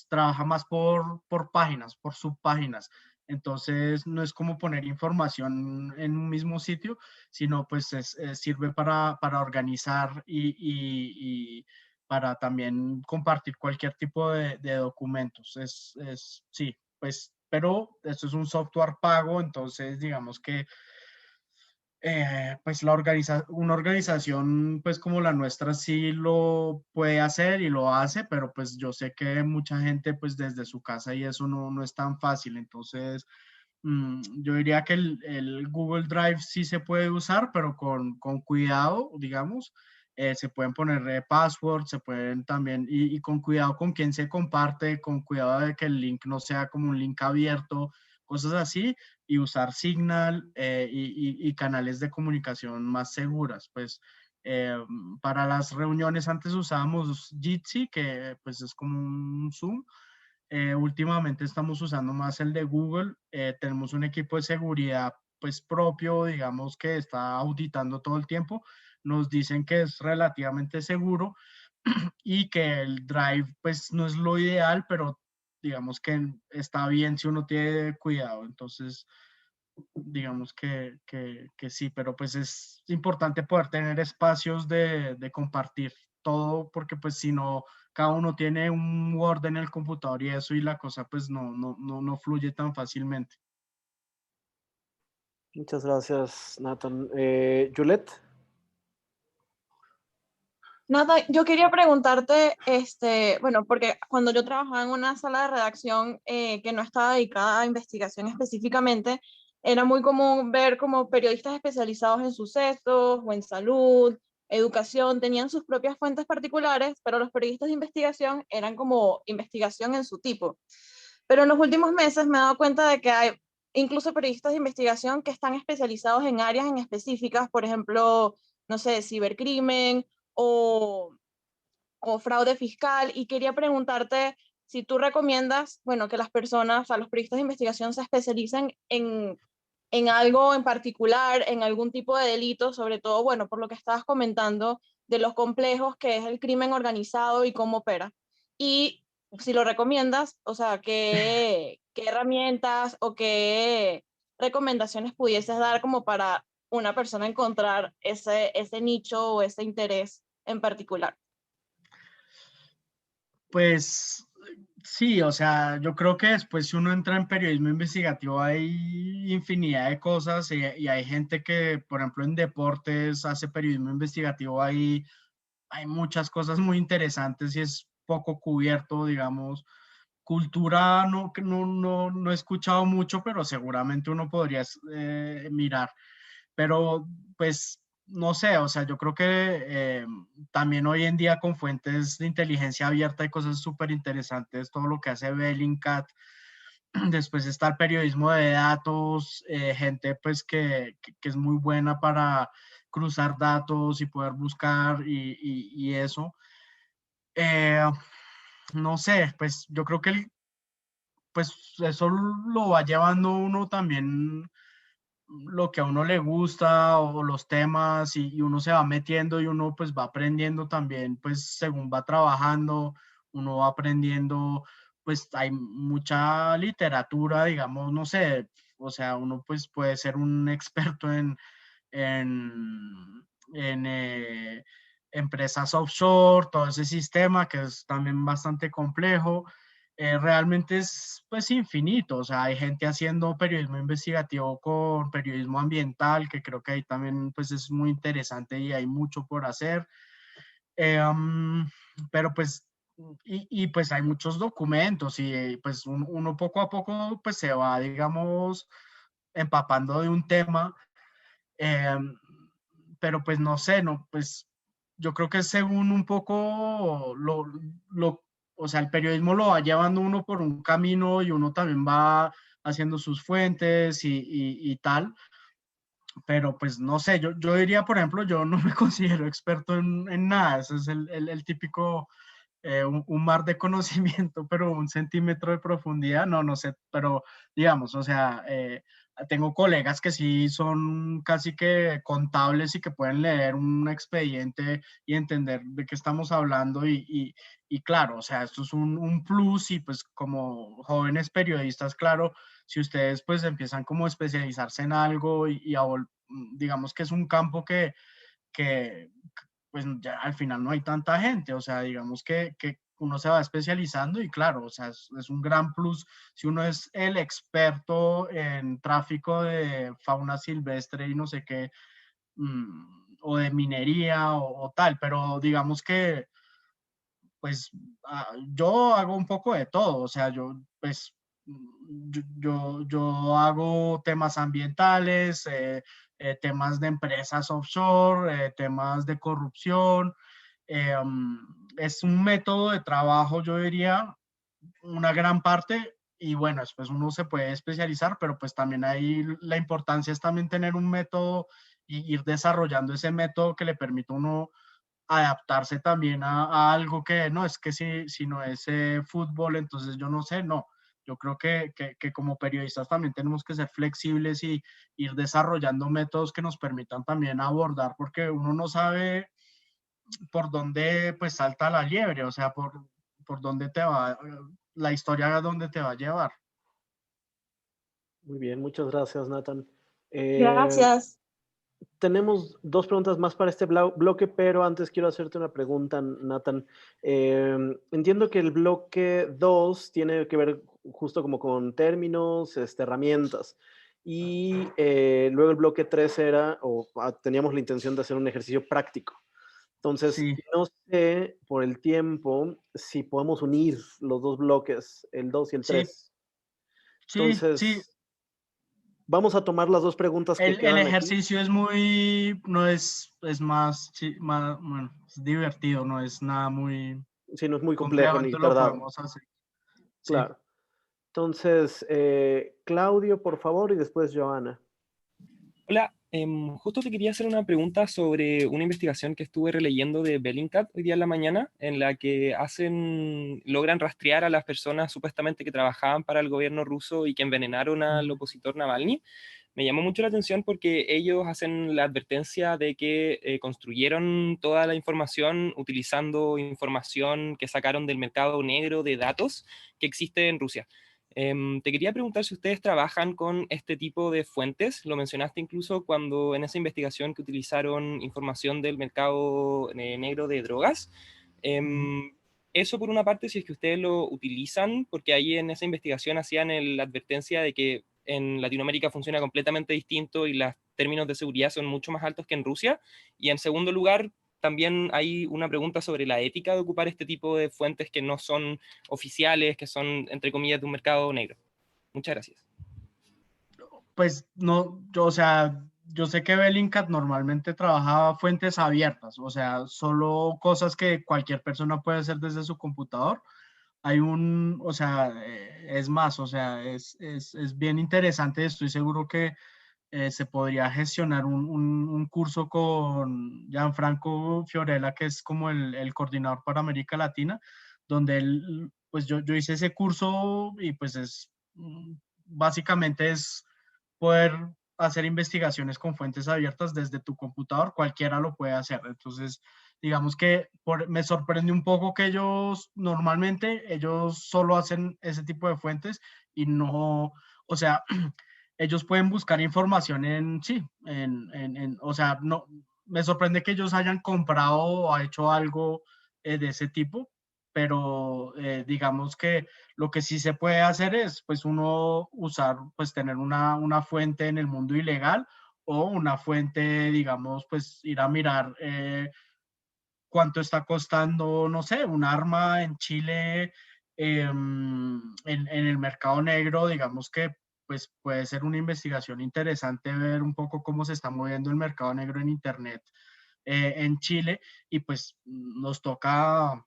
Trabaja más por páginas, por subpáginas. Entonces no es como poner información en un mismo sitio, sino pues sirve para organizar y para también compartir cualquier tipo de documentos. Sí, pues, pero esto es un software pago, entonces digamos que pues una organización pues como la nuestra sí lo puede hacer y lo hace, pero pues yo sé que mucha gente pues desde su casa y eso no es tan fácil. Entonces yo diría que el Google Drive sí se puede usar, pero con cuidado, digamos. Se pueden poner passwords, se pueden también, y con cuidado con quién se comparte, con cuidado de que el link no sea como un link abierto, cosas así, y usar Signal y canales de comunicación más seguras. Pues para las reuniones antes usábamos Jitsi, que pues es como un Zoom. Últimamente estamos usando más el de Google. Tenemos un equipo de seguridad pues propio, digamos, que está auditando todo el tiempo. Nos dicen que es relativamente seguro y que el Drive pues no es lo ideal, pero digamos que está bien si uno tiene cuidado. Entonces, digamos que sí, pero pues es importante poder tener espacios de compartir todo, porque pues si no, cada uno tiene un Word en el computador y eso, y la cosa pues no fluye tan fácilmente. Muchas gracias, Nathan. Juliet. Nada, yo quería preguntarte, bueno, porque cuando yo trabajaba en una sala de redacción que no estaba dedicada a investigación específicamente, era muy común ver como periodistas especializados en sucesos o en salud, educación, tenían sus propias fuentes particulares, pero los periodistas de investigación eran como investigación en su tipo. Pero en los últimos meses me he dado cuenta de que hay incluso periodistas de investigación que están especializados en áreas en específicas, por ejemplo, no sé, cibercrimen o, o fraude fiscal, y quería preguntarte si tú recomiendas, bueno, que las personas, o sea, los periodistas de investigación se especialicen en algo en particular, en algún tipo de delito, sobre todo, bueno, por lo que estabas comentando de los complejos que es el crimen organizado y cómo opera. Y si lo recomiendas, o sea, qué herramientas o qué recomendaciones pudieses dar como para una persona encontrar ese nicho o ese interés en particular. Pues sí, o sea, yo creo que después si uno entra en periodismo investigativo hay infinidad de cosas y hay gente que, por ejemplo, en deportes hace periodismo investigativo, hay muchas cosas muy interesantes y es poco cubierto, digamos. Cultura no he escuchado mucho, pero seguramente uno podría mirar. Pero pues no sé, o sea, yo creo que también hoy en día con fuentes de inteligencia abierta hay cosas súper interesantes, todo lo que hace Bellingcat. Después está el periodismo de datos, gente pues que es muy buena para cruzar datos y poder buscar y eso. Eh, no sé, pues yo creo que pues eso lo va llevando uno también lo que a uno le gusta o los temas y uno se va metiendo y uno pues va aprendiendo también pues según va trabajando, uno va aprendiendo, pues hay mucha literatura, digamos, no sé, o sea, uno pues puede ser un experto en, en empresas offshore, todo ese sistema que es también bastante complejo. Realmente es pues infinito, o sea, hay gente haciendo periodismo investigativo con periodismo ambiental, que creo que ahí también pues es muy interesante y hay mucho por hacer. Pero pues, pues hay muchos documentos y pues uno poco a poco pues se va, digamos, empapando de un tema. em, pero pues no sé, no, pues yo creo que según un poco o sea, el periodismo lo va llevando uno por un camino y uno también va haciendo sus fuentes y tal, pero pues no sé, yo diría, por ejemplo, yo no me considero experto en nada, ese es el típico, un mar de conocimiento, pero un centímetro de profundidad, no sé, pero digamos, o sea, tengo colegas que sí son casi que contables y que pueden leer un expediente y entender de qué estamos hablando y claro, o sea, esto es un plus y pues como jóvenes periodistas, claro, si ustedes pues empiezan como a especializarse en algo digamos que es un campo que pues ya al final no hay tanta gente, o sea, digamos que uno se va especializando y claro, o sea, es un gran plus si uno es el experto en tráfico de fauna silvestre y no sé qué, o de minería o tal, pero digamos que pues yo hago un poco de todo, o sea, yo pues yo hago temas ambientales, temas de empresas offshore, temas de corrupción. Es un método de trabajo, yo diría, una gran parte, y bueno, después uno se puede especializar, pero pues también ahí la importancia es también tener un método y ir desarrollando ese método que le permita a uno adaptarse también a algo que no es que si no es fútbol, entonces yo no sé, no. Yo creo que como periodistas también tenemos que ser flexibles y ir desarrollando métodos que nos permitan también abordar, porque uno no sabe por dónde pues salta la liebre, o sea, por dónde te va, la historia a dónde te va a llevar. Muy bien, muchas gracias, Nathan. Gracias. Tenemos dos preguntas más para este bloque, pero antes quiero hacerte una pregunta, Nathan. Entiendo que el bloque 2 tiene que ver justo como con términos, herramientas. Y luego el bloque 3 era, teníamos la intención de hacer un ejercicio práctico. Entonces, Sí, no sé por el tiempo si podemos unir los dos bloques, el 2 y el sí, 3. sí. Entonces, vamos a tomar las dos preguntas que El quedan aquí. ejercicio es muy, no es, es más, sí, más, bueno, es divertido, no es nada muy Si no es muy complejo complejo, ni entonces lo tardado. podemos hacer. Sí. Claro. Entonces, Claudio, por favor, y después Joana. Hola, justo te quería hacer una pregunta sobre una investigación que estuve releyendo de Bellingcat hoy día en la mañana, en la que logran rastrear a las personas supuestamente que trabajaban para el gobierno ruso y que envenenaron al opositor Navalny. Me llamó mucho la atención porque ellos hacen la advertencia de que construyeron toda la información utilizando información que sacaron del mercado negro de datos que existe en Rusia. Te quería preguntar si ustedes trabajan con este tipo de fuentes. Lo mencionaste incluso cuando en esa investigación que utilizaron información del mercado negro de drogas. Eso por una parte, si es que ustedes lo utilizan, porque ahí en esa investigación hacían la advertencia de que en Latinoamérica funciona completamente distinto y los términos de seguridad son mucho más altos que en Rusia. Y en segundo lugar, también hay una pregunta sobre la ética de ocupar este tipo de fuentes que no son oficiales, que son, entre comillas, de un mercado negro. Muchas gracias. Pues no, yo, o sea, yo sé que Bellingcat normalmente trabajaba fuentes abiertas, o sea, solo cosas que cualquier persona puede hacer desde su computador. Hay o sea, es más, o sea, es bien interesante. Estoy seguro que se podría gestionar un curso con Gianfranco Fiorella, que es como el coordinador para América Latina, donde él, pues yo hice ese curso y pues básicamente es poder hacer investigaciones con fuentes abiertas desde tu computador, cualquiera lo puede hacer. Entonces, digamos que me sorprende un poco que normalmente ellos solo hacen ese tipo de fuentes y no, o sea, ellos pueden buscar información sí, o sea, no, me sorprende que ellos hayan comprado o hecho algo de ese tipo, pero digamos que lo que sí se puede hacer es, pues uno usar, pues tener una fuente en el mundo ilegal o una fuente, digamos, pues ir a mirar cuánto está costando, no sé, un arma en Chile, en el mercado negro, digamos que pues puede ser una investigación interesante ver un poco cómo se está moviendo el mercado negro en Internet en Chile y pues nos toca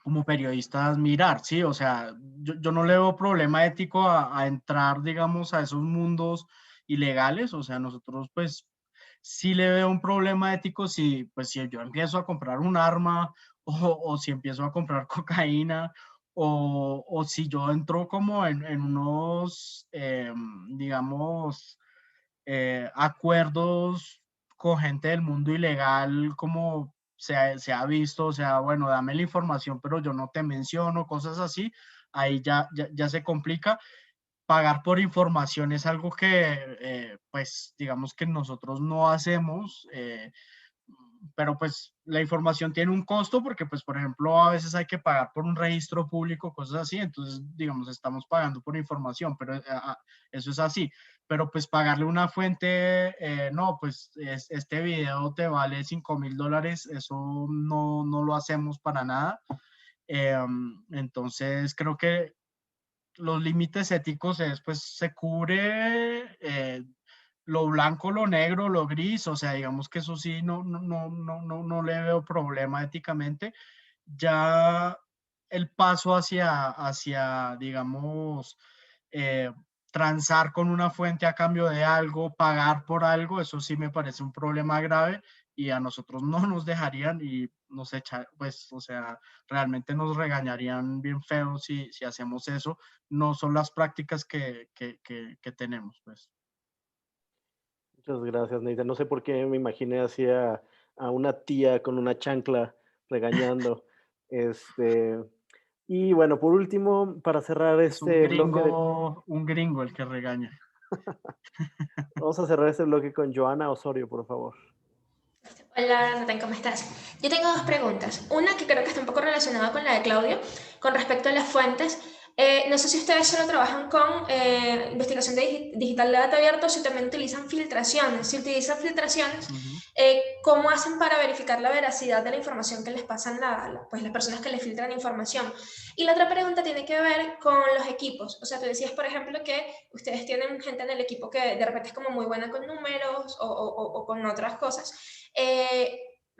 como periodistas mirar, ¿sí? O sea, yo no le veo problema ético a entrar, digamos, a esos mundos ilegales, o sea, nosotros pues sí le veo un problema ético si, pues, si yo empiezo a comprar un arma o si empiezo a comprar cocaína o si yo entro como en unos, digamos, acuerdos con gente del mundo ilegal como se ha visto, o sea, bueno, dame la información, pero yo no te menciono, cosas así, ahí ya se complica. Pagar por información es algo que, pues, digamos que nosotros no hacemos, pero pues la información tiene un costo porque, pues, por ejemplo, a veces hay que pagar por un registro público, cosas así, entonces, digamos, estamos pagando por información, pero eso es así. Pero pues pagarle una fuente, no, pues este video te vale $5,000, eso no lo hacemos para nada. Entonces, creo que los límites éticos es, pues, se cubre lo blanco, lo negro, lo gris, o sea, digamos que eso sí, no le veo problema éticamente. Ya el paso digamos, eh, transar con una fuente a cambio de algo, pagar por algo, eso sí me parece un problema grave y a nosotros no nos dejarían y nos pues, o sea, realmente nos regañarían bien feo si hacemos eso. No son las prácticas que tenemos, pues. Muchas gracias, Neida. No sé por qué me imaginé así a una tía con una chancla regañando. Y bueno, por último, para cerrar Es un gringo el que regaña. Vamos a cerrar este bloque con Joana Osorio, por favor. Hola, Nathan, ¿cómo estás? Yo tengo dos preguntas. Una que creo que está un poco relacionada con la de Claudio, con respecto a las fuentes. No sé si ustedes solo trabajan con investigación digital de datos abiertos o si también utilizan filtraciones. Si utilizan filtraciones, ¿cómo hacen para verificar la veracidad de la información que les pasan pues las personas que les filtran información? Y la otra pregunta tiene que ver con los equipos. O sea, tú decías, por ejemplo, que ustedes tienen gente en el equipo que de repente es como muy buena con números o con otras cosas.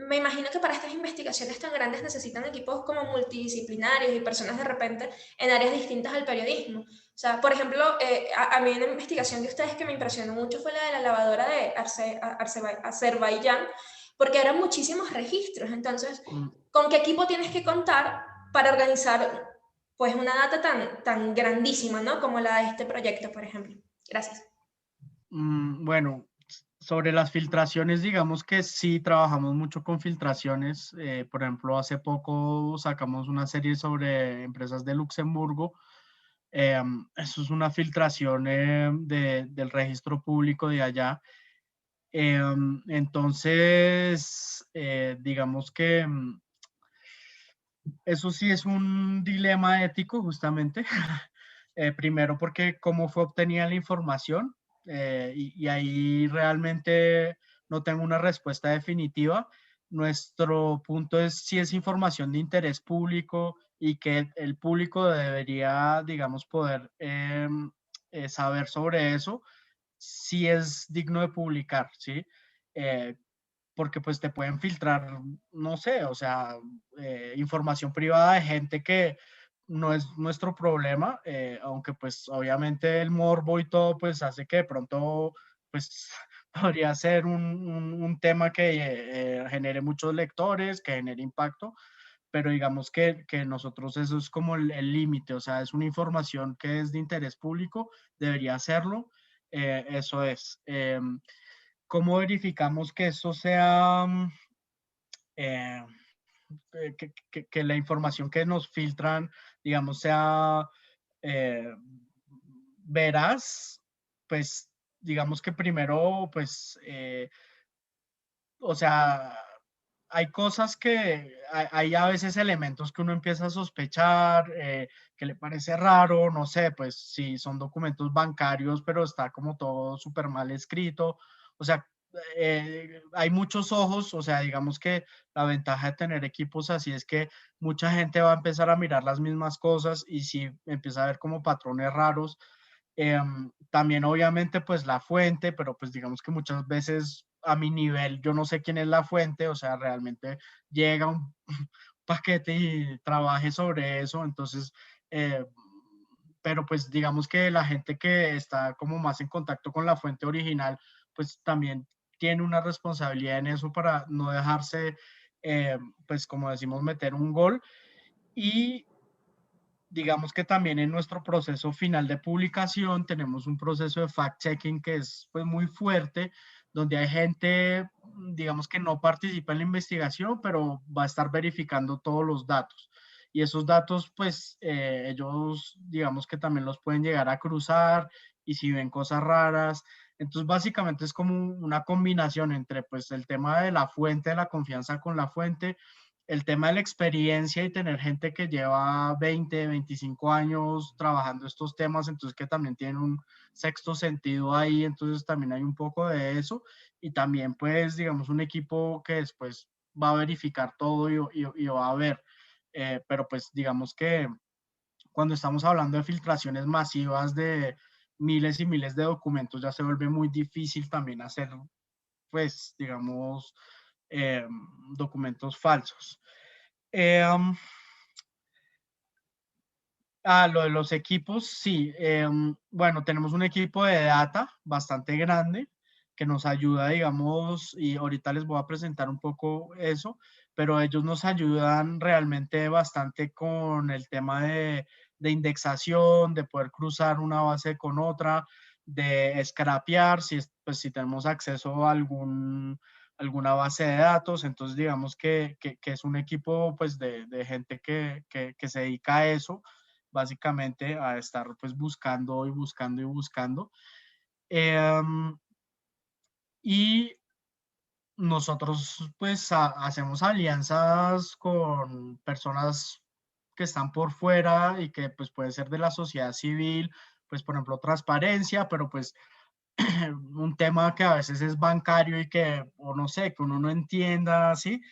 Me imagino que para estas investigaciones tan grandes necesitan equipos como multidisciplinarios y personas de repente en áreas distintas al periodismo. O sea, por ejemplo, a mí una investigación de ustedes que me impresionó mucho fue la de la lavadora de Azerbaiyán, porque eran muchísimos registros. Entonces, ¿con qué equipo tienes que contar para organizar pues una data tan grandísima, ¿no? Como la de este proyecto, por ejemplo? Gracias. Bueno, sobre las filtraciones, digamos que sí trabajamos mucho con filtraciones. Por ejemplo, hace poco sacamos una serie sobre empresas de Luxemburgo. Eso es una filtración del registro público de allá. Entonces, digamos que eso sí es un dilema ético, justamente. Primero porque cómo fue obtenida la información, y ahí realmente no tengo una respuesta definitiva. Nuestro punto es si es información de interés público y que el público debería, digamos, poder saber sobre eso, si es digno de publicar, ¿sí? Porque pues te pueden filtrar, no sé, o sea, información privada de gente que no es nuestro problema, aunque pues obviamente el morbo y todo pues hace que de pronto pues podría ser un tema que genere muchos lectores, que genere impacto, pero digamos que nosotros eso es como el límite, o sea, es una información que es de interés público, debería hacerlo, eso es. ¿Cómo verificamos que eso sea, eh, que la información que nos filtran, digamos, sea veraz? Pues digamos que primero, pues, o sea, hay cosas que, hay a veces elementos que uno empieza a sospechar, que le parece raro, no sé, pues si son documentos bancarios, pero está como todo súper mal escrito, o sea, hay muchos ojos, o sea, digamos que la ventaja de tener equipos así es que mucha gente va a empezar a mirar las mismas cosas y si empieza a ver como patrones raros, también obviamente pues la fuente, pero pues digamos que muchas veces a mi nivel yo no sé quién es la fuente, o sea, realmente llega un paquete y trabaje sobre eso, entonces, pero pues digamos que la gente que está como más en contacto con la fuente original, pues también tiene una responsabilidad en eso para no dejarse, pues como decimos, meter un gol. Y digamos que también en nuestro proceso final de publicación tenemos un proceso de fact-checking que es pues muy fuerte, donde hay gente, digamos que no participa en la investigación, pero va a estar verificando todos los datos. Y esos datos, pues ellos, digamos que también los pueden llegar a cruzar y si ven cosas raras. Entonces, básicamente es como una combinación entre pues el tema de la fuente, de la confianza con la fuente, el tema de la experiencia y tener gente que lleva 20, 25 años trabajando estos temas, entonces que también tienen un sexto sentido ahí, entonces también hay un poco de eso y también pues digamos un equipo que después va a verificar todo y va a ver, pero pues digamos que cuando estamos hablando de filtraciones masivas de miles y miles de documentos ya se vuelve muy difícil también hacer pues digamos documentos falsos. Lo de los equipos, sí. Bueno, tenemos un equipo de data bastante grande que nos ayuda, digamos, y ahorita les voy a presentar un poco eso, pero ellos nos ayudan realmente bastante con el tema de indexación, de poder cruzar una base con otra, de scrapear, pues, si tenemos acceso a alguna base de datos, entonces digamos que es un equipo pues de gente que se dedica a eso, básicamente a estar pues buscando y buscando y buscando. Y nosotros pues hacemos alianzas con personas que están por fuera y que pues puede ser de la sociedad civil, pues por ejemplo transparencia, pero pues un tema que a veces es bancario y que, o no sé, que uno no entienda, ¿sí?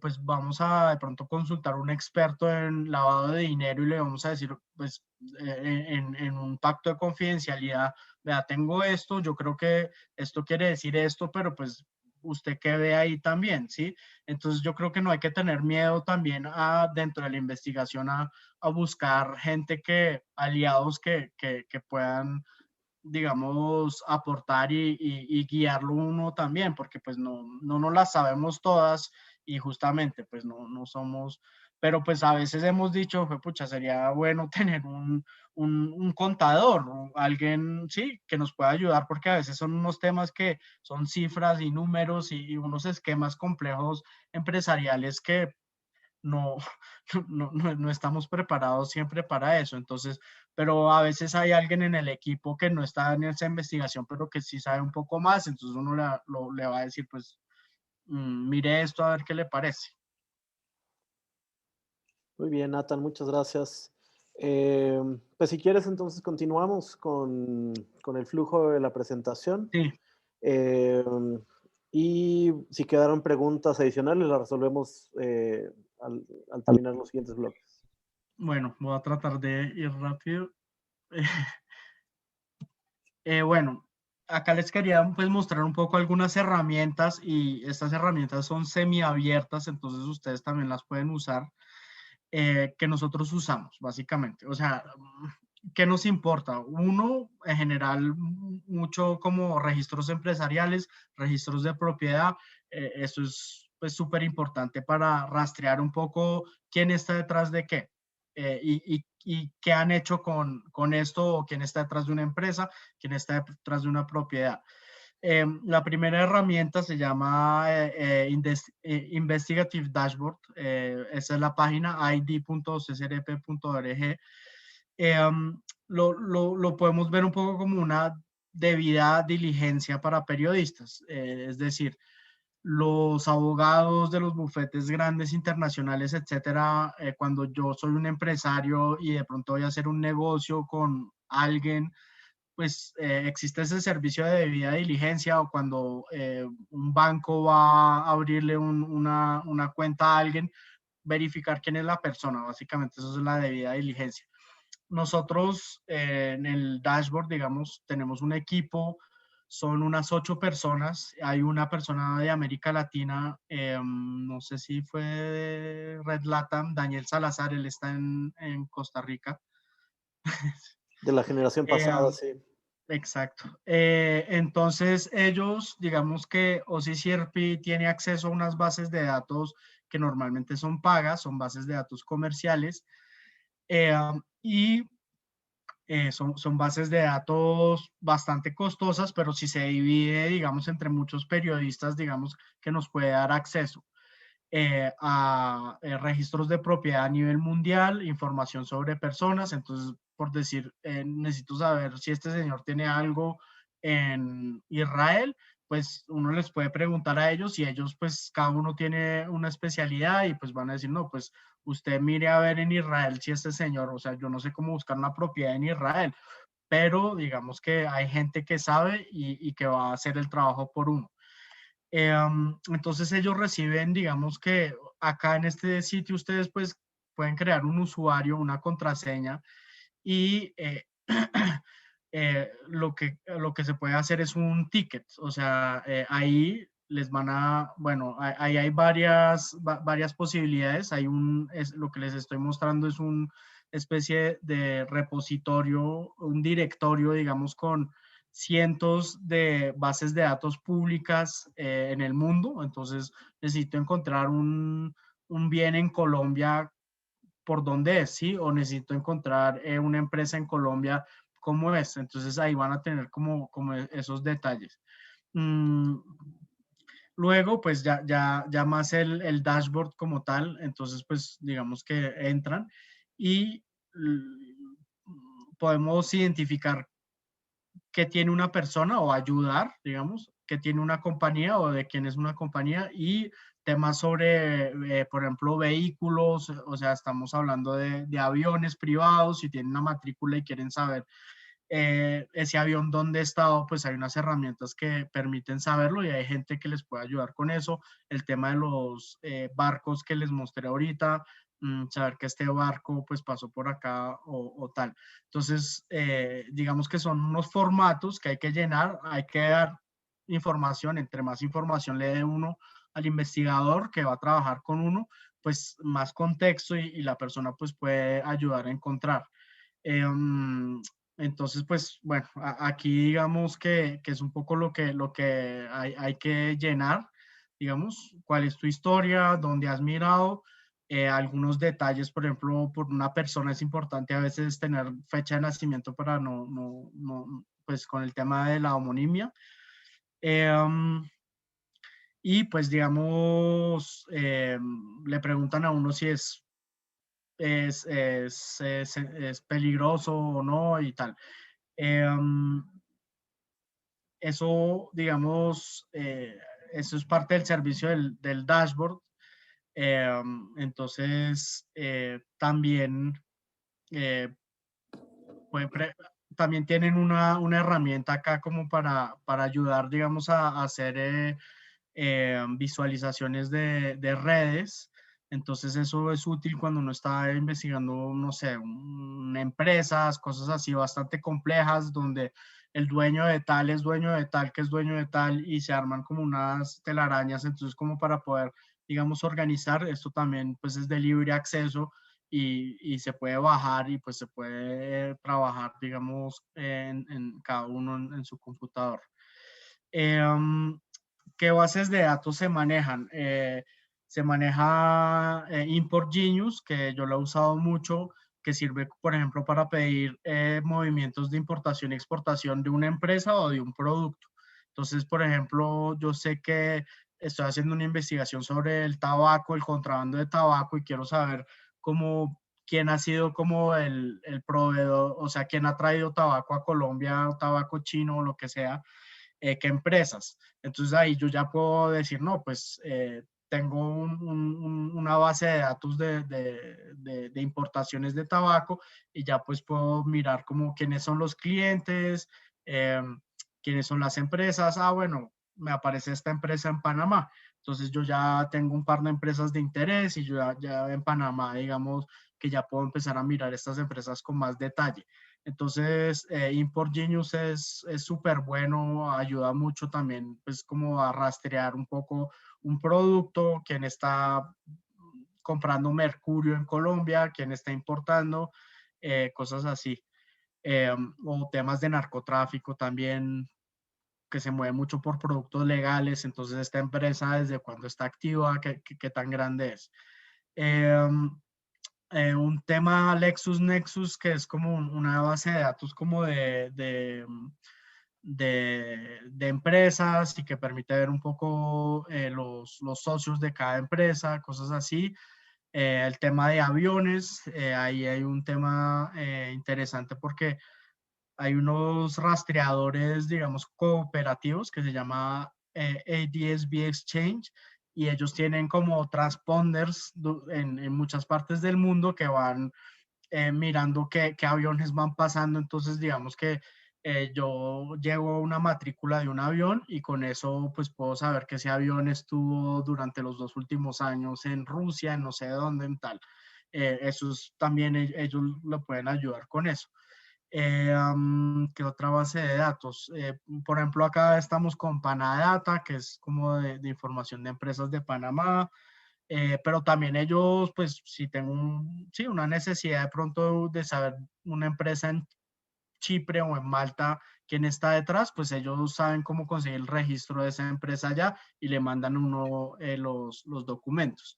Pues vamos a de pronto consultar a un experto en lavado de dinero y le vamos a decir, pues en un pacto de confidencialidad, vea, tengo esto, yo creo que esto quiere decir esto, pero pues usted que ve ahí también, ¿sí? Entonces yo creo que no hay que tener miedo también dentro de la investigación a buscar gente aliados que puedan, digamos, aportar y guiarlo uno también, porque pues no nos las sabemos todas y justamente pues no somos, pero pues a veces hemos dicho, pucha, sería bueno tener un contador, o alguien, sí, que nos pueda ayudar, porque a veces son unos temas que son cifras y números y unos esquemas complejos empresariales que no, no estamos preparados siempre para eso. Entonces, pero a veces hay alguien en el equipo que no está en esa investigación, pero que sí sabe un poco más. Entonces uno le va a decir, pues, mire esto a ver qué le parece. Muy bien, Nathan, muchas gracias. Pues si quieres, entonces continuamos con el flujo de la presentación. Sí. Y si quedaron preguntas adicionales, las resolvemos al terminar los siguientes bloques. Bueno, voy a tratar de ir rápido. Bueno, acá les quería pues mostrar un poco algunas herramientas y estas herramientas son semiabiertas, entonces ustedes también las pueden usar, que nosotros usamos básicamente. O sea, ¿qué nos importa? Uno, en general, mucho como registros empresariales, registros de propiedad, eso es pues súper importante para rastrear un poco quién está detrás de qué. Y qué han hecho con esto, o quién está detrás de una empresa, quién está detrás de una propiedad. La primera herramienta se llama Investigative Dashboard. Esa es la página id.ccrp.org. Lo podemos ver un poco como una debida diligencia para periodistas. Es decir, los abogados de los bufetes grandes internacionales, etcétera, cuando yo soy un empresario y de pronto voy a hacer un negocio con alguien, pues existe ese servicio de debida diligencia, o cuando un banco va a abrirle una cuenta a alguien, verificar quién es la persona, básicamente eso es la debida diligencia. Nosotros en el dashboard, digamos, tenemos un equipo, son unas 8 personas, hay una persona de América Latina, no sé si fue de Red Latam, Daniel Salazar, él está en Costa Rica. De la generación pasada, sí. Exacto. Entonces ellos, digamos que OCCRP tiene acceso a unas bases de datos que normalmente son pagas, son bases de datos comerciales, y son bases de datos bastante costosas, pero si se divide, digamos, entre muchos periodistas, digamos, que nos puede dar acceso a registros de propiedad a nivel mundial, información sobre personas. Entonces, por decir, necesito saber si este señor tiene algo en Israel, pues uno les puede preguntar a ellos, y ellos pues cada uno tiene una especialidad y pues van a decir, no, pues usted mire a ver en Israel si este señor, o sea, yo no sé cómo buscar una propiedad en Israel, pero digamos que hay gente que sabe y que va a hacer el trabajo por uno. Entonces ellos reciben, digamos que acá en este sitio ustedes pues pueden crear un usuario, una contraseña, y lo que se puede hacer es un ticket. O sea, ahí les van a, bueno, ahí hay varias posibilidades. Lo que les estoy mostrando es una especie de repositorio, un directorio, digamos, con cientos de bases de datos públicas en el mundo. Entonces necesito encontrar un bien en Colombia, por dónde es, ¿sí? O necesito encontrar una empresa en Colombia, ¿cómo es? Entonces ahí van a tener como esos detalles. Luego, pues ya más el dashboard como tal, entonces pues digamos que entran y podemos identificar qué tiene una persona, o ayudar, digamos, qué tiene una compañía o de quién es una compañía, y temas sobre, por ejemplo, vehículos. O sea, estamos hablando de aviones privados, si tienen una matrícula y quieren saber ese avión dónde está, pues hay unas herramientas que permiten saberlo y hay gente que les puede ayudar con eso. El tema de los barcos que les mostré ahorita, saber que este barco pues pasó por acá o tal. Entonces, digamos que son unos formatos que hay que llenar, hay que dar información, entre más información le dé uno al investigador que va a trabajar con uno, pues más contexto y la persona pues puede ayudar a encontrar. Entonces, pues bueno, aquí digamos que es un poco lo que hay que llenar, digamos, cuál es tu historia, dónde has mirado, algunos detalles, por ejemplo, por una persona es importante a veces tener fecha de nacimiento para pues con el tema de la homonimia. Y pues digamos, le preguntan a uno si es peligroso o no y tal. Eso, digamos, eso es parte del servicio del dashboard. Entonces, también, también tienen una herramienta acá como para ayudar, digamos, a hacer visualizaciones de redes. Entonces eso es útil cuando uno está investigando, no sé, empresas, cosas así bastante complejas, donde el dueño de tal es dueño de tal, que es dueño de tal, y se arman como unas telarañas. Entonces, como para poder, digamos, organizar, esto también pues es de libre acceso y se puede bajar y pues se puede trabajar, digamos, en cada uno en su computador. ¿Qué bases de datos se manejan? Se maneja Import Genius, que yo lo he usado mucho, que sirve, por ejemplo, para pedir movimientos de importación y exportación de una empresa o de un producto. Entonces, por ejemplo, yo sé que estoy haciendo una investigación sobre el tabaco, el contrabando de tabaco, y quiero saber quién ha sido como el proveedor, o sea, quién ha traído tabaco a Colombia, tabaco chino o lo que sea, qué empresas. Entonces ahí yo ya puedo decir, no, pues tengo una base de datos de importaciones de tabaco y ya pues puedo mirar como quiénes son los clientes, quiénes son las empresas. Ah, bueno, me aparece esta empresa en Panamá. Entonces yo ya tengo un par de empresas de interés y yo ya en Panamá, digamos, que ya puedo empezar a mirar estas empresas con más detalle. Entonces, Import Genius es súper bueno, ayuda mucho también, pues como a rastrear un poco un producto, quién está comprando mercurio en Colombia, quién está importando, cosas así. O temas de narcotráfico también, que se mueve mucho por productos legales. Entonces, esta empresa, desde cuándo está activa, qué tan grande es. Un tema LexisNexis, que es como una base de datos como de empresas y que permite ver un poco los socios de cada empresa, cosas así. El tema de aviones, ahí hay un tema interesante porque hay unos rastreadores, digamos, cooperativos que se llama ADS-B Exchange, y ellos tienen como transponders en muchas partes del mundo que van mirando qué aviones van pasando. Entonces, digamos que yo llevo una matrícula de un avión y con eso pues puedo saber que ese avión estuvo durante los 2 últimos años en Rusia, en no sé dónde, en tal. Eso también ellos lo pueden ayudar con eso. ¿Qué otra base de datos? Por ejemplo, acá estamos con Panadata, que es como de información de empresas de Panamá, pero también ellos, pues si tengo una necesidad de pronto de saber una empresa en Chipre o en Malta, quién está detrás, pues ellos saben cómo conseguir el registro de esa empresa allá y le mandan uno los documentos.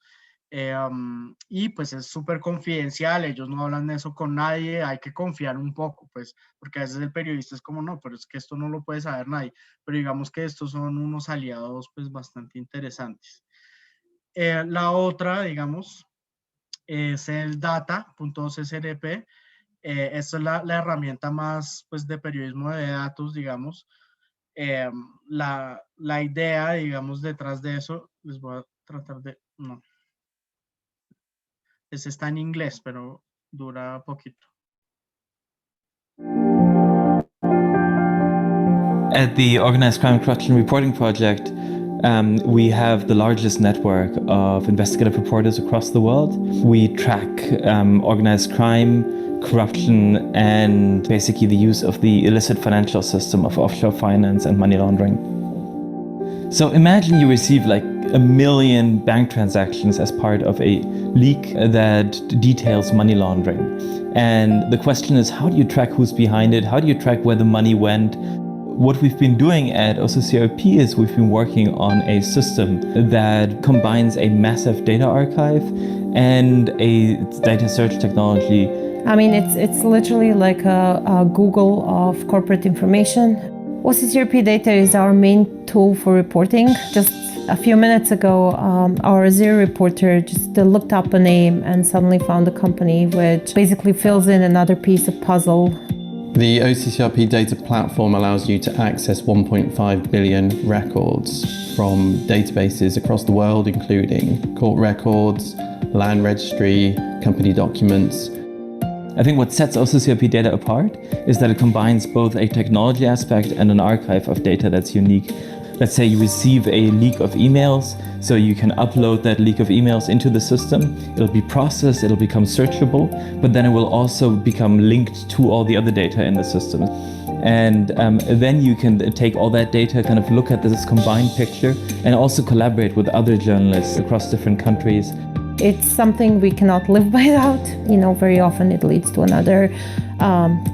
Y pues es súper confidencial, ellos no hablan de eso con nadie, hay que confiar un poco, pues, porque a veces el periodista es como, no, pero es que esto no lo puede saber nadie, pero digamos que estos son unos aliados pues bastante interesantes. La otra, digamos, es el data.ccrp. Esta es la herramienta más pues de periodismo de datos, digamos. La idea, digamos, detrás de eso, les voy a tratar de, no. Ese está en inglés, pero dura poquito. At the Organized Crime Corruption Reporting Project, we have the largest network of investigative reporters across the world. We track organized crime, corruption, and basically the use of the illicit financial system of offshore finance and money laundering. So imagine you receive like 1 million bank transactions as part of a leak that details money laundering. And the question is, how do you track who's behind it? How do you track where the money went? What we've been doing at OCCRP is we've been working on a system that combines a massive data archive and a data search technology. I mean, it's literally like a Google of corporate information. OCCRP data is our main tool for reporting. Just a few minutes ago, our Zero reporter just looked up a name and suddenly found a company, which basically fills in another piece of puzzle. The OCCRP data platform allows you to access 1.5 billion records from databases across the world, including court records, land registry, company documents. I think what sets OCCRP data apart is that it combines both a technology aspect and an archive of data that's unique. Let's say you receive a leak of emails, so you can upload that leak of emails into the system. It'll be processed, it'll become searchable, but then it will also become linked to all the other data in the system. And then you can take all that data, kind of look at this combined picture, and also collaborate with other journalists across different countries. It's something we cannot live without. You know, very often it leads to another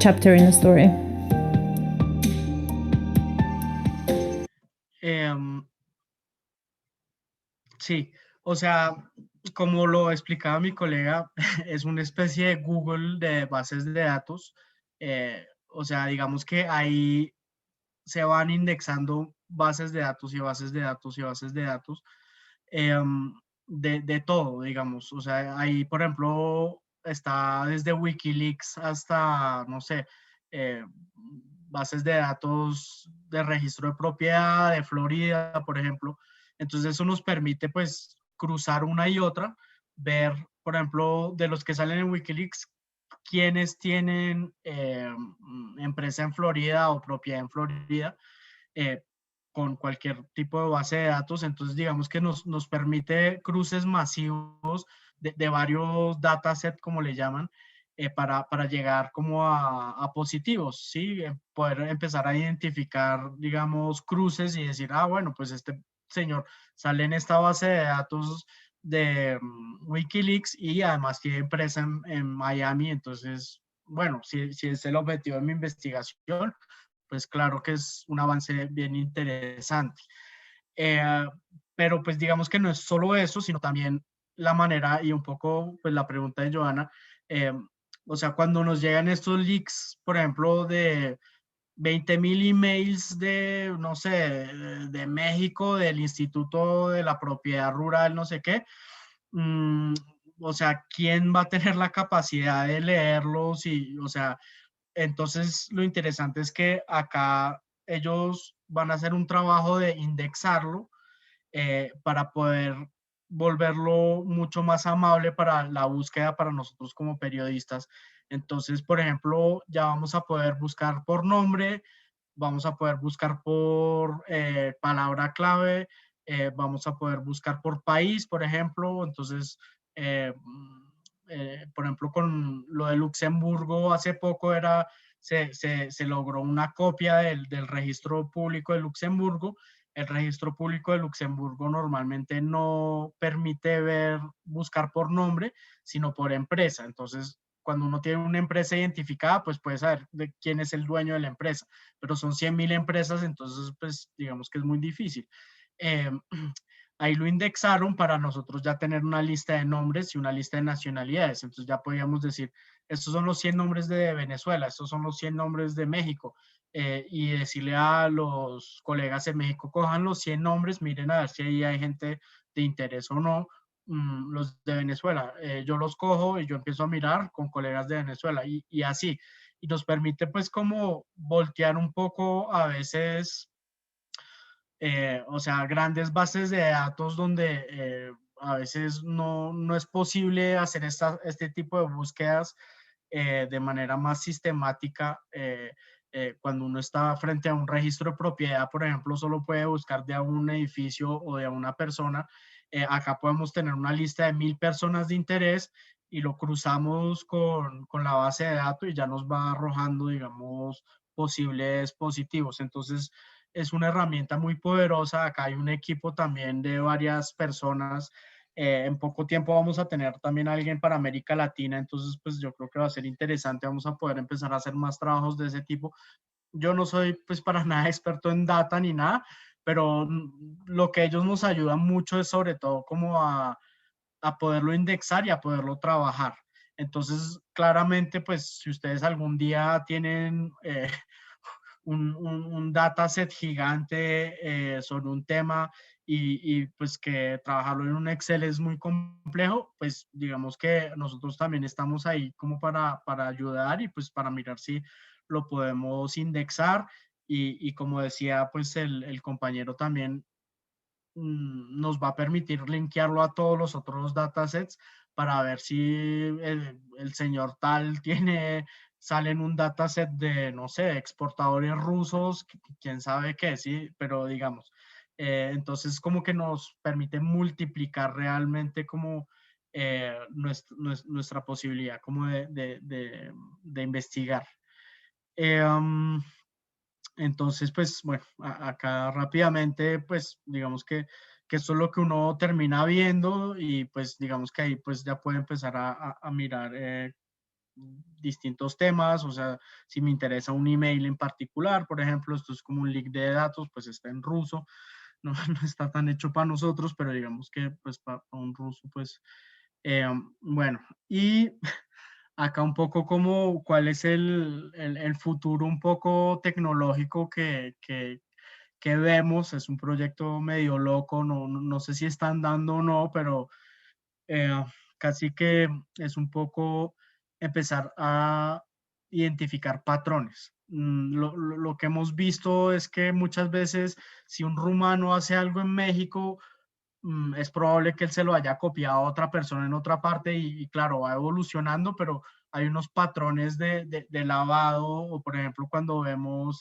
chapter in the story. Sí, o sea, como lo explicaba mi colega, es una especie de Google de bases de datos. O sea, digamos que ahí se van indexando bases de datos y bases de datos y bases de datos de todo, digamos. O sea, ahí, por ejemplo, está desde Wikileaks hasta, no sé, bases de datos de registro de propiedad de Florida, por ejemplo. Entonces eso nos permite pues cruzar una y otra, ver, por ejemplo, de los que salen en Wikileaks, quiénes tienen empresa en Florida o propiedad en Florida, con cualquier tipo de base de datos. Entonces digamos que nos permite cruces masivos de varios datasets, como le llaman, para llegar como a positivos, ¿sí? Poder empezar a identificar, digamos, cruces y decir, ah, bueno, pues este señor sale en esta base de datos de Wikileaks y además tiene empresa en Miami. Entonces, bueno, si es el objetivo de mi investigación, pues claro que es un avance bien interesante. Pero pues digamos que no es solo eso, sino también la manera y un poco pues la pregunta de Joana, o sea, cuando nos llegan estos leaks, por ejemplo, de 20,000 emails de, no sé, de México, del Instituto de la Propiedad Rural, no sé qué, o sea, ¿quién va a tener la capacidad de leerlos? Y, o sea, entonces lo interesante es que acá ellos van a hacer un trabajo de indexarlo para poder volverlo mucho más amable para la búsqueda para nosotros como periodistas. Entonces, por ejemplo, ya vamos a poder buscar por nombre, vamos a poder buscar por palabra clave, vamos a poder buscar por país, por ejemplo. Entonces, por ejemplo, con lo de Luxemburgo, hace poco se logró una copia del registro público de Luxemburgo. El registro público de Luxemburgo normalmente no permite buscar por nombre, sino por empresa. Entonces, cuando uno tiene una empresa identificada, pues puede saber de quién es el dueño de la empresa, pero son 100,000 empresas, entonces pues digamos que es muy difícil. Ahí lo indexaron para nosotros ya tener una lista de nombres y una lista de nacionalidades. Entonces ya podíamos decir, estos son los 100 nombres de Venezuela, estos son los 100 nombres de México, y decirle a los colegas en México, cojan los 100 nombres, miren a ver si ahí hay gente de interés o no. Los de Venezuela, yo los cojo y yo empiezo a mirar con colegas de Venezuela y así. Y nos permite pues como voltear un poco a veces, o sea, grandes bases de datos donde a veces no es posible hacer este tipo de búsquedas de manera más sistemática. cuando uno está frente a un registro de propiedad, por ejemplo, solo puede buscar de a un edificio o de a una persona. Acá podemos tener una lista de 1000 personas de interés y lo cruzamos con la base de datos y ya nos va arrojando, digamos, posibles positivos. Entonces, es una herramienta muy poderosa. Acá hay un equipo también de varias personas. En poco tiempo vamos a tener también a alguien para América Latina, entonces pues yo creo que va a ser interesante, vamos a poder empezar a hacer más trabajos de ese tipo. Yo no soy pues para nada experto en data ni nada, pero lo que ellos nos ayudan mucho es sobre todo como a poderlo indexar y a poderlo trabajar. Entonces, claramente, pues si ustedes algún día tienen un dataset gigante sobre un tema y pues que trabajarlo en un Excel es muy complejo, pues digamos que nosotros también estamos ahí como para ayudar y pues para mirar si lo podemos indexar y como decía pues el compañero también nos va a permitir linkearlo a todos los otros datasets para ver si el señor tal sale en un dataset de, no sé, exportadores rusos, quién sabe qué, sí, pero digamos, entonces como que nos permite multiplicar realmente como nuestra posibilidad como de investigar. Entonces, pues bueno, acá rápidamente, pues digamos que esto es lo que uno termina viendo y pues digamos que ahí pues ya puede empezar a mirar distintos temas, o sea, si me interesa un email en particular, por ejemplo, esto es como un link de datos, pues está en ruso, no, no está tan hecho para nosotros, pero digamos que pues para un ruso, pues bueno, y acá un poco como cuál es el futuro un poco tecnológico que vemos. Es un proyecto medio loco, no sé si están dando o no, pero eh, casi que es un poco empezar a identificar patrones. Lo que hemos visto es que muchas veces si un rumano hace algo en México, es probable que él se lo haya copiado a otra persona en otra parte y claro, va evolucionando, pero hay unos patrones de lavado o por ejemplo cuando vemos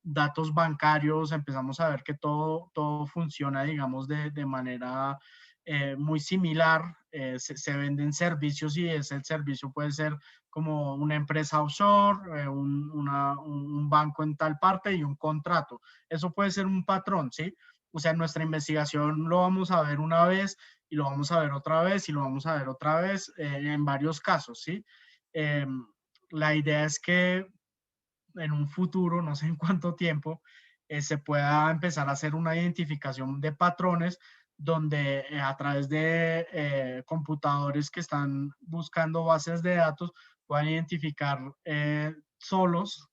datos bancarios empezamos a ver que todo funciona digamos de manera muy similar, se venden servicios y ese servicio puede ser como una empresa offshore, un banco en tal parte y un contrato. Eso puede ser un patrón, ¿sí? O sea, en nuestra investigación lo vamos a ver una vez y lo vamos a ver otra vez y lo vamos a ver otra vez en varios casos, ¿sí? La idea es que en un futuro, no sé en cuánto tiempo, se pueda empezar a hacer una identificación de patrones donde a través de computadores que están buscando bases de datos puedan identificar solos.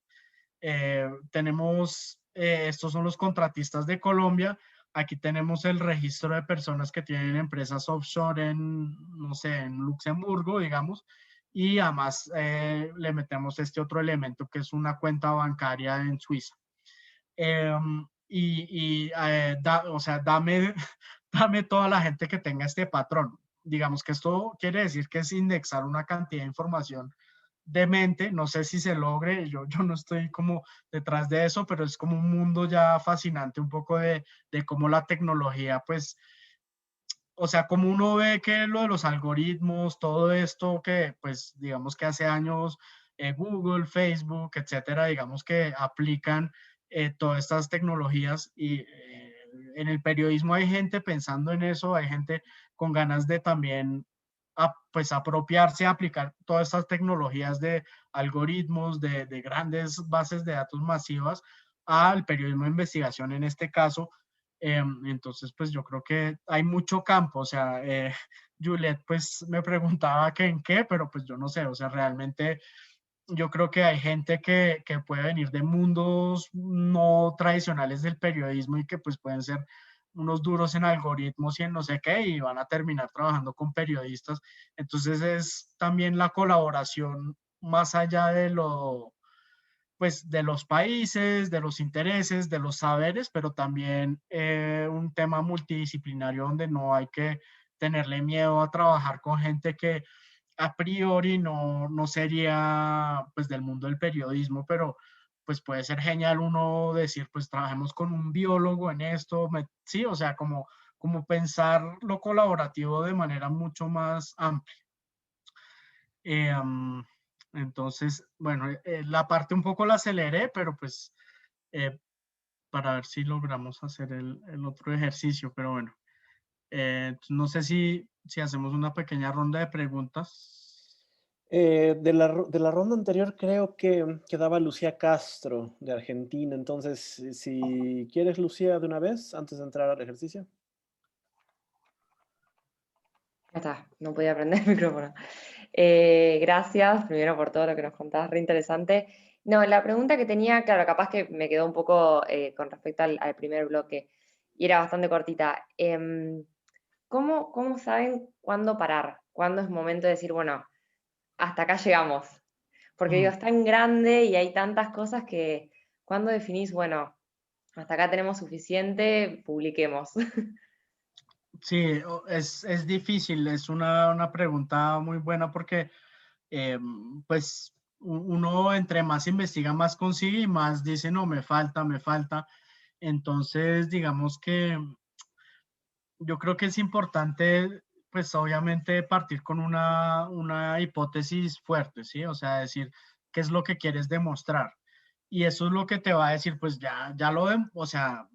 Tenemos, estos son los contratistas de Colombia. Aquí tenemos el registro de personas que tienen empresas offshore en, no sé, en Luxemburgo, digamos, y además le metemos este otro elemento que es una cuenta bancaria en Suiza. O sea, dame, dame toda la gente que tenga este patrón. Digamos que esto quiere decir que es indexar una cantidad de información demente, no sé si se logre, yo no estoy como detrás de eso, pero es como un mundo ya fascinante un poco de cómo la tecnología, pues, o sea, como uno ve que lo de los algoritmos, todo esto que, pues, digamos que hace años Google, Facebook, etcétera, digamos que aplican todas estas tecnologías y en el periodismo hay gente pensando en eso, hay gente con ganas de también pues apropiarse, aplicar todas estas tecnologías de algoritmos, de grandes bases de datos masivas al periodismo de investigación en este caso. Entonces, pues yo creo que hay mucho campo, o sea, Juliet pues me preguntaba que en qué, pero pues yo no sé, o sea, realmente yo creo que hay gente que puede venir de mundos no tradicionales del periodismo y que pues pueden ser unos duros en algoritmos y en no sé qué y van a terminar trabajando con periodistas. Entonces es también la colaboración más allá de pues de los países, de los intereses, de los saberes, pero también un tema multidisciplinario donde no hay que tenerle miedo a trabajar con gente que a priori no sería pues del mundo del periodismo, pero pues puede ser genial uno decir, pues trabajemos con un biólogo en esto, sí, o sea, como pensar lo colaborativo de manera mucho más amplia. Entonces, bueno, la parte un poco la aceleré, pero pues para ver si logramos hacer el otro ejercicio, pero bueno. No sé si hacemos una pequeña ronda de preguntas. De la ronda anterior creo que quedaba Lucía Castro de Argentina, entonces si quieres, Lucía, de una vez, antes de entrar al ejercicio. Ya está, no podía prender el micrófono. Gracias, primero por todo lo que nos contabas, re interesante. No, la pregunta que tenía, claro, capaz que me quedó un poco con respecto al primer bloque, y era bastante cortita. ¿Cómo saben cuándo parar? ¿Cuándo es momento de decir, bueno, hasta acá llegamos? Porque digo, es tan grande y hay tantas cosas que, ¿cuándo definís, bueno, hasta acá tenemos suficiente, publiquemos? Sí, es difícil, es una pregunta muy buena porque pues uno entre más investiga, más consigue y más dice, no, me falta, me falta. Entonces, digamos que yo creo que es importante, pues obviamente partir con una hipótesis fuerte, ¿sí? O sea, decir, ¿qué es lo que quieres demostrar? Y eso es lo que te va a decir, pues ya lo ven, o sea,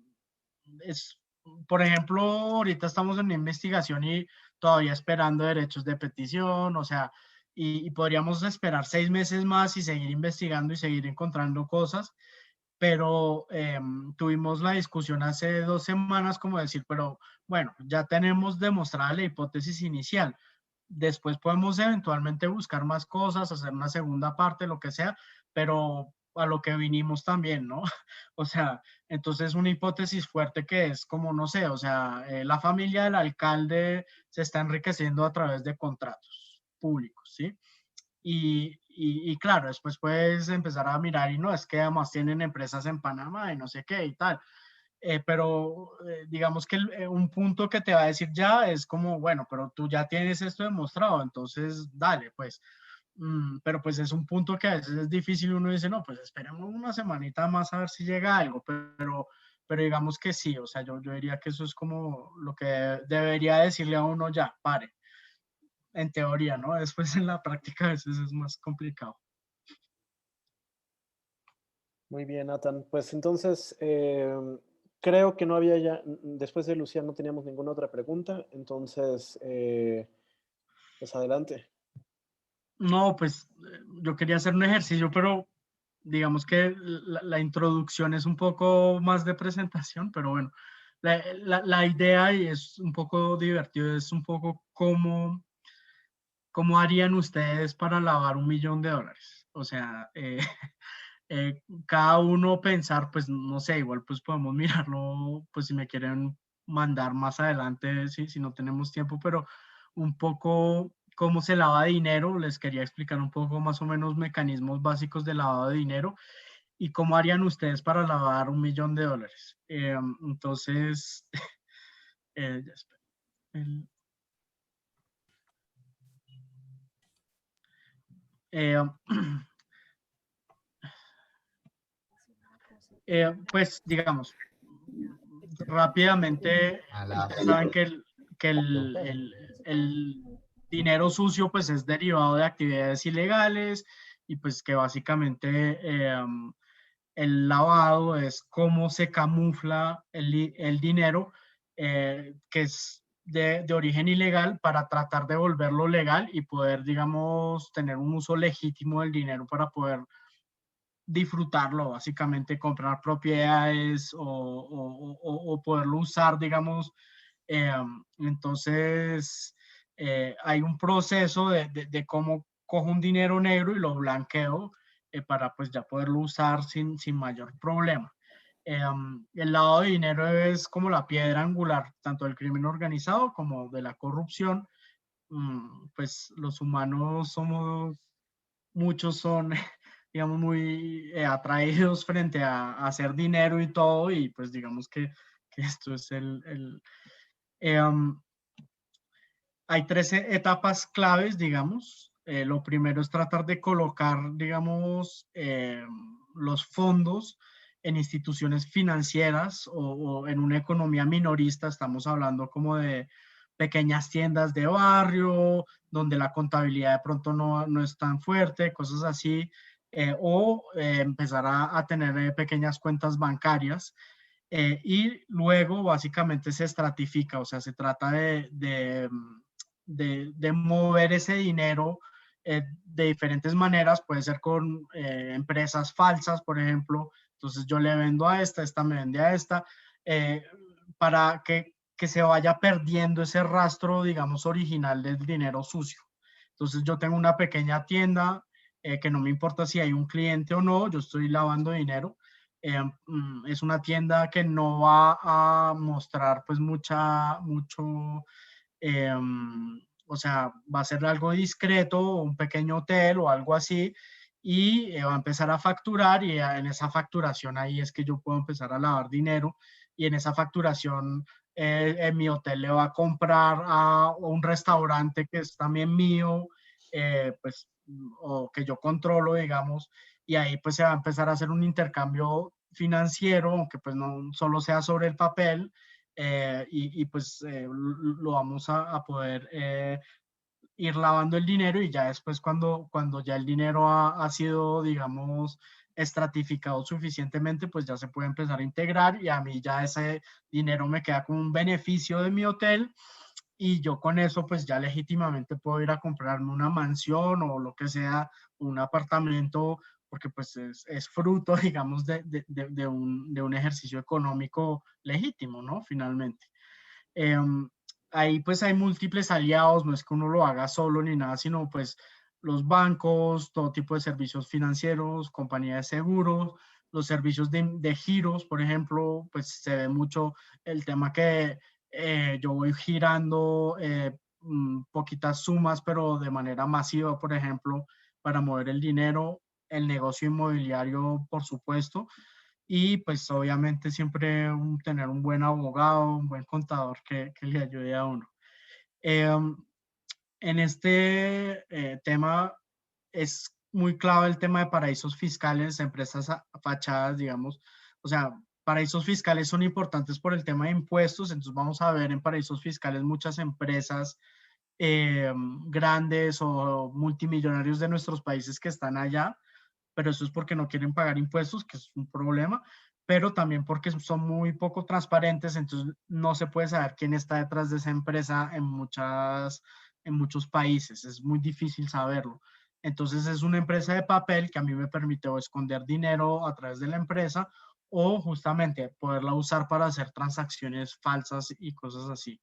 por ejemplo, ahorita estamos en una investigación y todavía esperando derechos de petición, o sea, y podríamos esperar 6 meses más y seguir investigando y seguir encontrando cosas, pero tuvimos la discusión hace 2 semanas como decir, pero bueno, ya tenemos demostrada la hipótesis inicial, después podemos eventualmente buscar más cosas, hacer una segunda parte, lo que sea, pero a lo que vinimos también, ¿no? O sea, entonces una hipótesis fuerte que es como, no sé, o sea, la familia del alcalde se está enriqueciendo a través de contratos públicos, ¿sí? Y claro, después puedes empezar a mirar y no, es que además tienen empresas en Panamá y no sé qué y tal. Pero digamos que un punto que te va a decir ya es como, bueno, pero tú ya tienes esto demostrado, entonces dale, pues. Pero pues es un punto que a veces es difícil, uno dice, no, pues esperemos una semanita más a ver si llega algo, pero digamos que sí, o sea, yo diría que eso es como lo que debería decirle a uno ya, pare, en teoría, ¿no? Después en la práctica a veces es más complicado. Muy bien, Nathan. Pues entonces, creo que no había ya, después de Lucía no teníamos ninguna otra pregunta, entonces, pues adelante. No, pues yo quería hacer un ejercicio, pero digamos que la introducción es un poco más de presentación, pero bueno, la idea y es un poco divertido, es un poco cómo harían ustedes para lavar $1.000.000. O sea, cada uno pensar, pues no sé, igual pues podemos mirarlo, pues si me quieren mandar más adelante, si no tenemos tiempo, pero un poco cómo se lava dinero, les quería explicar un poco más o menos mecanismos básicos de lavado de dinero y cómo harían ustedes para lavar $1.000.000. Entonces, ya espera, pues digamos, rápidamente, ustedes saben que el dinero sucio pues es derivado de actividades ilegales y pues que básicamente el lavado es cómo se camufla el dinero que es de origen ilegal para tratar de volverlo legal y poder, digamos, tener un uso legítimo del dinero para poder disfrutarlo, básicamente comprar propiedades o poderlo usar, digamos. Entonces, hay un proceso de cómo cojo un dinero negro y lo blanqueo para pues ya poderlo usar sin mayor problema. El lavado de dinero es como la piedra angular tanto del crimen organizado como de la corrupción. Pues los humanos somos, muchos son digamos, muy atraídos frente a hacer dinero y todo, y pues digamos que esto es hay 13 etapas claves, digamos, lo primero es tratar de colocar, digamos, los fondos en instituciones financieras o en una economía minorista. Estamos hablando como de pequeñas tiendas de barrio, donde la contabilidad de pronto no es tan fuerte, cosas así, o empezar a tener pequeñas cuentas bancarias. Y luego básicamente se estratifica, o sea, se trata de mover ese dinero de diferentes maneras. Puede ser con empresas falsas, por ejemplo. Entonces yo le vendo a esta me vende a esta, para que se vaya perdiendo ese rastro, digamos, original del dinero sucio. Entonces yo tengo una pequeña tienda que no me importa si hay un cliente o no, yo estoy lavando dinero. Es una tienda que no va a mostrar pues mucho, o sea, va a ser algo discreto, un pequeño hotel o algo así, y va a empezar a facturar, y en esa facturación ahí es que yo puedo empezar a lavar dinero, y en esa facturación en mi hotel le va a comprar a un restaurante que es también mío, pues, o que yo controlo, digamos, y ahí pues se va a empezar a hacer un intercambio financiero, aunque pues no solo sea sobre el papel, y pues lo vamos a poder ir lavando el dinero, y ya después cuando ya el dinero ha sido, digamos, estratificado suficientemente, pues ya se puede empezar a integrar, y a mí ya ese dinero me queda como un beneficio de mi hotel, y yo con eso pues ya legítimamente puedo ir a comprarme una mansión o lo que sea, un apartamento, porque pues es fruto, digamos, de un ejercicio económico legítimo, ¿no? Finalmente. Ahí pues hay múltiples aliados, no es que uno lo haga solo ni nada, sino pues los bancos, todo tipo de servicios financieros, compañías de seguros, los servicios de giros, por ejemplo, pues se ve mucho el tema que yo voy girando poquitas sumas, pero de manera masiva, por ejemplo, para mover el dinero, el negocio inmobiliario, por supuesto, y pues obviamente siempre tener un buen abogado, un buen contador que le ayude a uno. En este tema es muy clave el tema de paraísos fiscales, empresas fachadas, digamos. O sea, paraísos fiscales son importantes por el tema de impuestos, entonces vamos a ver en paraísos fiscales muchas empresas grandes o multimillonarios de nuestros países que están allá, pero eso es porque no quieren pagar impuestos, que es un problema, pero también porque son muy poco transparentes, entonces no se puede saber quién está detrás de esa empresa en muchos países, es muy difícil saberlo. Entonces es una empresa de papel que a mí me permite o esconder dinero a través de la empresa, o justamente poderla usar para hacer transacciones falsas y cosas así.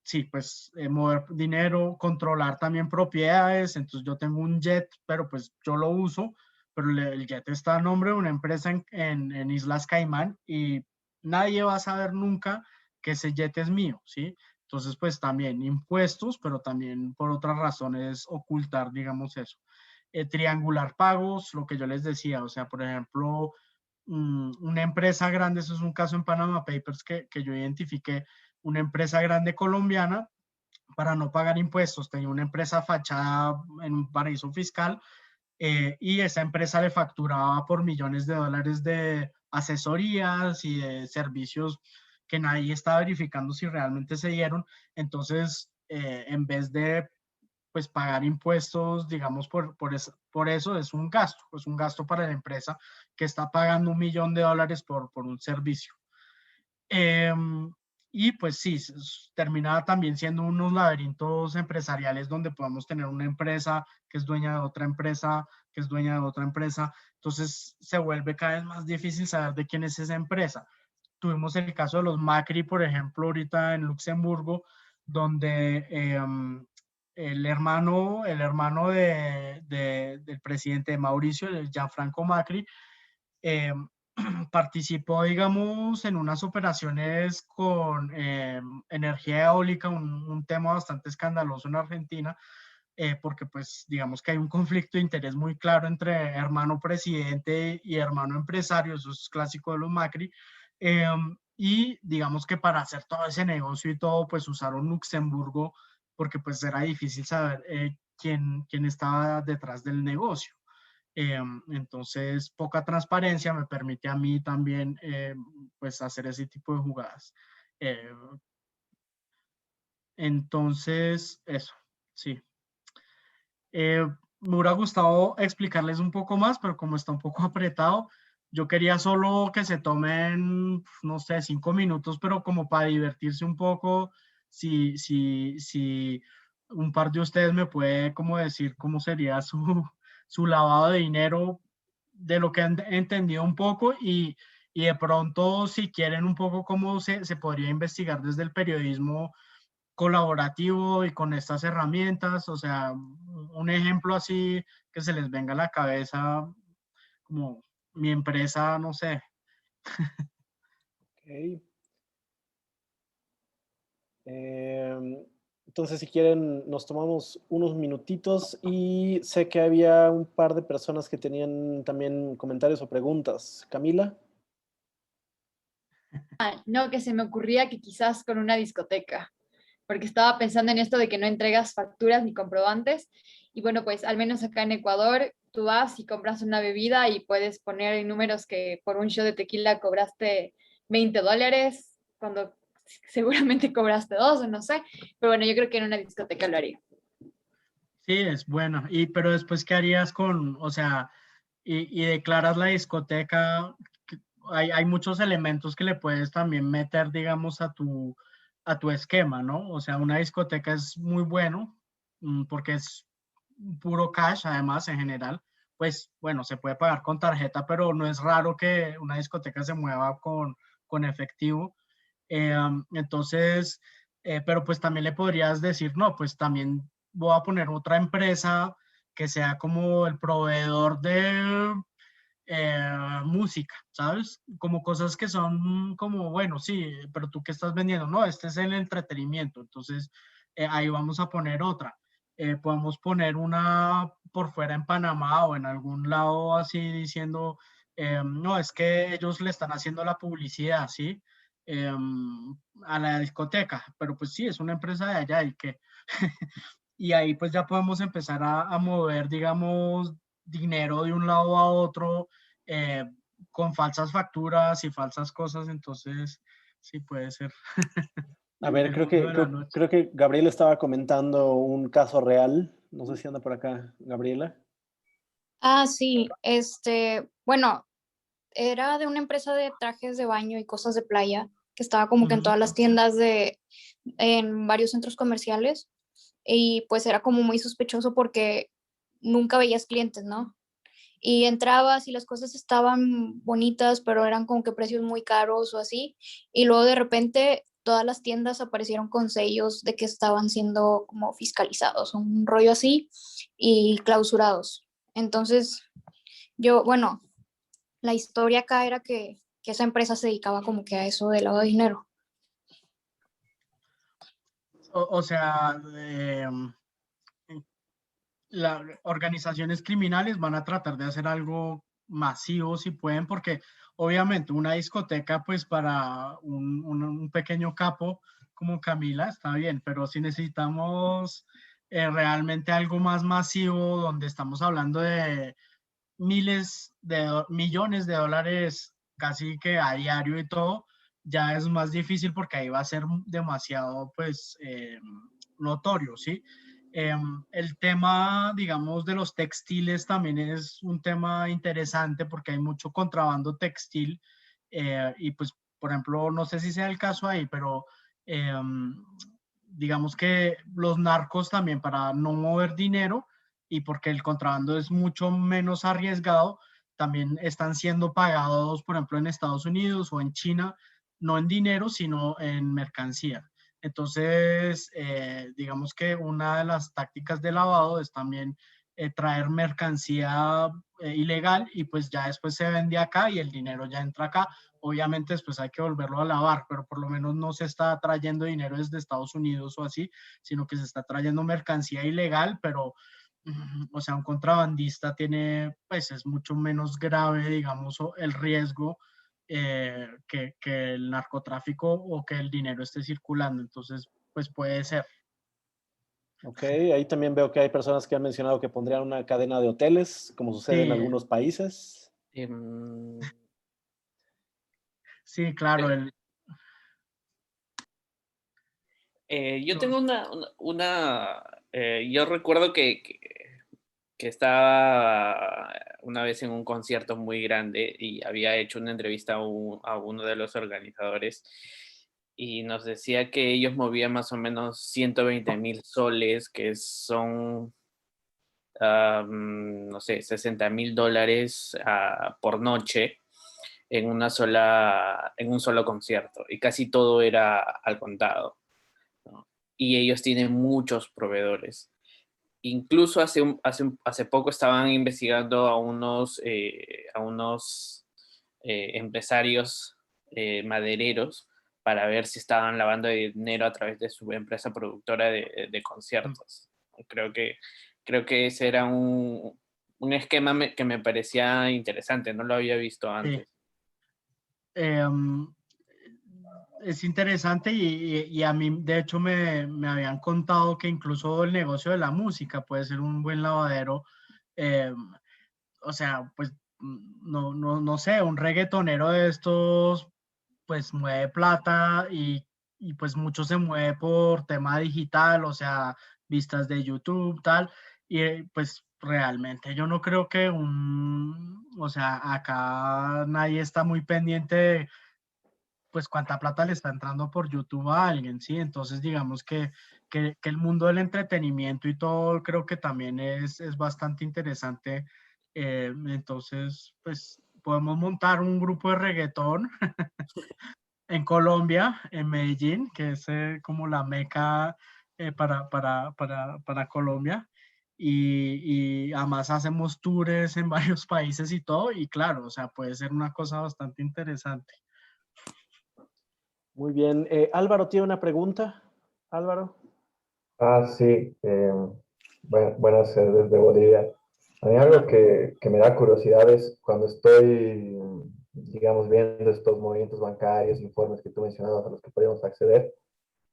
Sí, pues mover dinero, controlar también propiedades. Entonces yo tengo un jet, pero pues yo lo uso, pero el jet está a nombre de una empresa en Islas Caimán, y nadie va a saber nunca que ese jet es mío, ¿sí? Entonces pues también impuestos, pero también por otras razones ocultar, digamos eso. Triangular pagos, lo que yo les decía, o sea, por ejemplo, una empresa grande, eso es un caso en Panama Papers que yo identifiqué, una empresa grande colombiana, para no pagar impuestos, tenía una empresa fachada en un paraíso fiscal, y esa empresa le facturaba por millones de dólares de asesorías y de servicios que nadie estaba verificando si realmente se dieron. Entonces, en vez de pues pagar impuestos, digamos, por eso es un gasto para la empresa que está pagando $1 millón por un servicio. Y pues sí, termina también siendo unos laberintos empresariales donde podemos tener una empresa que es dueña de otra empresa, que es dueña de otra empresa. Entonces se vuelve cada vez más difícil saber de quién es esa empresa. Tuvimos el caso de los Macri, por ejemplo, ahorita en Luxemburgo, donde el hermano del presidente Mauricio, el Gianfranco Macri, participó, digamos, en unas operaciones con energía eólica, un tema bastante escandaloso en Argentina, porque pues digamos que hay un conflicto de interés muy claro entre hermano presidente y hermano empresario, eso es clásico de los Macri, y digamos que para hacer todo ese negocio y todo, pues usaron Luxemburgo porque pues era difícil saber quién estaba detrás del negocio. Entonces, poca transparencia me permite a mí también pues hacer ese tipo de jugadas. Entonces, eso, sí. Me hubiera gustado explicarles un poco más, pero como está un poco apretado, yo quería solo que se tomen, no sé, 5 minutos, pero como para divertirse un poco, si un par de ustedes me puede como decir cómo sería su lavado de dinero, de lo que han entendido un poco y de pronto si quieren un poco cómo se podría investigar desde el periodismo colaborativo y con estas herramientas, o sea, un ejemplo así que se les venga a la cabeza, como mi empresa, no sé. Ok. Entonces, si quieren, nos tomamos unos minutitos y sé que había un par de personas que tenían también comentarios o preguntas. Camila. No, que se me ocurría que quizás con una discoteca, porque estaba pensando en esto de que no entregas facturas ni comprobantes, y bueno, pues al menos acá en Ecuador, tú vas y compras una bebida y puedes poner en números que por un shot de tequila cobraste $20, cuando seguramente cobraste 2 o no sé, pero bueno, yo creo que en una discoteca lo haría. Sí, es bueno. Pero después, ¿qué harías o sea, y declaras la discoteca? Hay muchos elementos que le puedes también meter, digamos, a tu esquema, ¿no? O sea, una discoteca es muy bueno porque es puro cash, además, en general. Pues, bueno, se puede pagar con tarjeta, pero no es raro que una discoteca se mueva con efectivo. Entonces, pero pues también le podrías decir, no, pues también voy a poner otra empresa que sea como el proveedor de música, ¿sabes? Como cosas que son como, bueno, sí, pero tú qué estás vendiendo, no, este es el entretenimiento, entonces ahí vamos a poner otra. Podemos poner una por fuera en Panamá o en algún lado así diciendo, no, es que ellos le están haciendo la publicidad, ¿sí? A la discoteca, pero pues sí, es una empresa de allá y que y ahí pues ya podemos empezar a mover, digamos, dinero de un lado a otro eh, con falsas facturas y falsas cosas, entonces sí puede ser. A ver, El creo mundo que, de la creo, noche. creo que Gabriela estaba comentando un caso real. No sé si anda por acá, Gabriela. Sí, bueno, era de una empresa de trajes de baño y cosas de playa, que estaba como que en todas las tiendas en varios centros comerciales, y pues era como muy sospechoso porque nunca veías clientes, ¿no? Y entrabas y las cosas estaban bonitas, pero eran como que precios muy caros o así, y luego de repente todas las tiendas aparecieron con sellos de que estaban siendo como fiscalizados, un rollo así, y clausurados. Entonces, bueno, la historia acá era que esa empresa se dedicaba como que a eso de lavado de dinero. O sea, las organizaciones criminales van a tratar de hacer algo masivo si pueden, porque obviamente una discoteca, pues para un pequeño capo como Camila está bien, pero si necesitamos realmente algo más masivo, donde estamos hablando de millones de dólares casi que a diario y todo, ya es más difícil porque ahí va a ser demasiado, pues, notorio, ¿sí? El tema, digamos, de los textiles también es un tema interesante porque hay mucho contrabando textil y pues, por ejemplo, no sé si sea el caso ahí, pero digamos que los narcos también para no mover dinero y porque el contrabando es mucho menos arriesgado, también están siendo pagados, por ejemplo, en Estados Unidos o en China, no en dinero, sino en mercancía. Entonces, digamos que una de las tácticas de lavado es también traer mercancía ilegal y pues ya después se vende acá y el dinero ya entra acá. Obviamente después hay que volverlo a lavar, pero por lo menos no se está trayendo dinero desde Estados Unidos o así, sino que se está trayendo mercancía ilegal, pero o sea, un contrabandista pues es mucho menos grave, digamos, el riesgo que el narcotráfico o que el dinero esté circulando. Entonces, pues puede ser. Ok, ahí también veo que hay personas que han mencionado que pondrían una cadena de hoteles, como sucede en Sí. algunos países. Sí, claro. Yo tengo yo recuerdo que estaba una vez en un concierto muy grande y había hecho una entrevista a uno de los organizadores y nos decía que ellos movían más o menos 120,000 soles, que son, no sé, $60,000 por noche en un solo concierto, y casi todo era al contado, ¿no? Y ellos tienen muchos proveedores. Incluso hace poco estaban investigando a unos empresarios madereros para ver si estaban lavando dinero a través de su empresa productora de conciertos. Creo que ese era un esquema que me parecía interesante, no lo había visto antes. Es interesante y a mí, de hecho, me habían contado que incluso el negocio de la música puede ser un buen lavadero. O sea, pues, no sé, un reggaetonero de estos, pues, mueve plata y pues mucho se mueve por tema digital, o sea, vistas de YouTube, tal, y pues realmente yo no creo que o sea, acá nadie está muy pendiente de pues cuánta plata le está entrando por YouTube a alguien, ¿sí? Entonces, digamos que el mundo del entretenimiento y todo creo que también es bastante interesante. Entonces, pues podemos montar un grupo de reggaetón en Colombia, en Medellín, que es como la meca para Colombia. Y además hacemos tours en varios países y todo, y claro, o sea, puede ser una cosa bastante interesante. Muy bien. Álvaro tiene una pregunta. Álvaro. Sí. Buenas desde Bolivia. A mí algo que me da curiosidad es cuando estoy, digamos, viendo estos movimientos bancarios, informes que tú mencionabas a los que podemos acceder.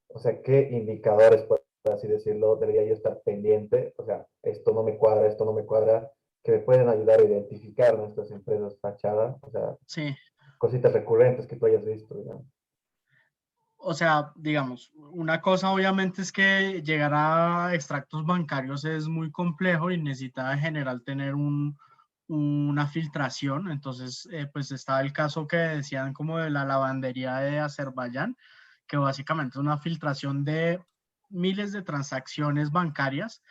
O sea, ¿qué indicadores, por así decirlo, debería yo estar pendiente? O sea, esto no me cuadra, que me pueden ayudar a identificar nuestras empresas fachadas. O sea, sí, cositas recurrentes que tú hayas visto, digamos. O sea, digamos, una cosa obviamente es que llegar a extractos bancarios es muy complejo y necesita en general tener una filtración. Entonces, pues estaba el caso que decían como de la lavandería de Azerbaiyán, que básicamente es una filtración de miles de transacciones bancarias.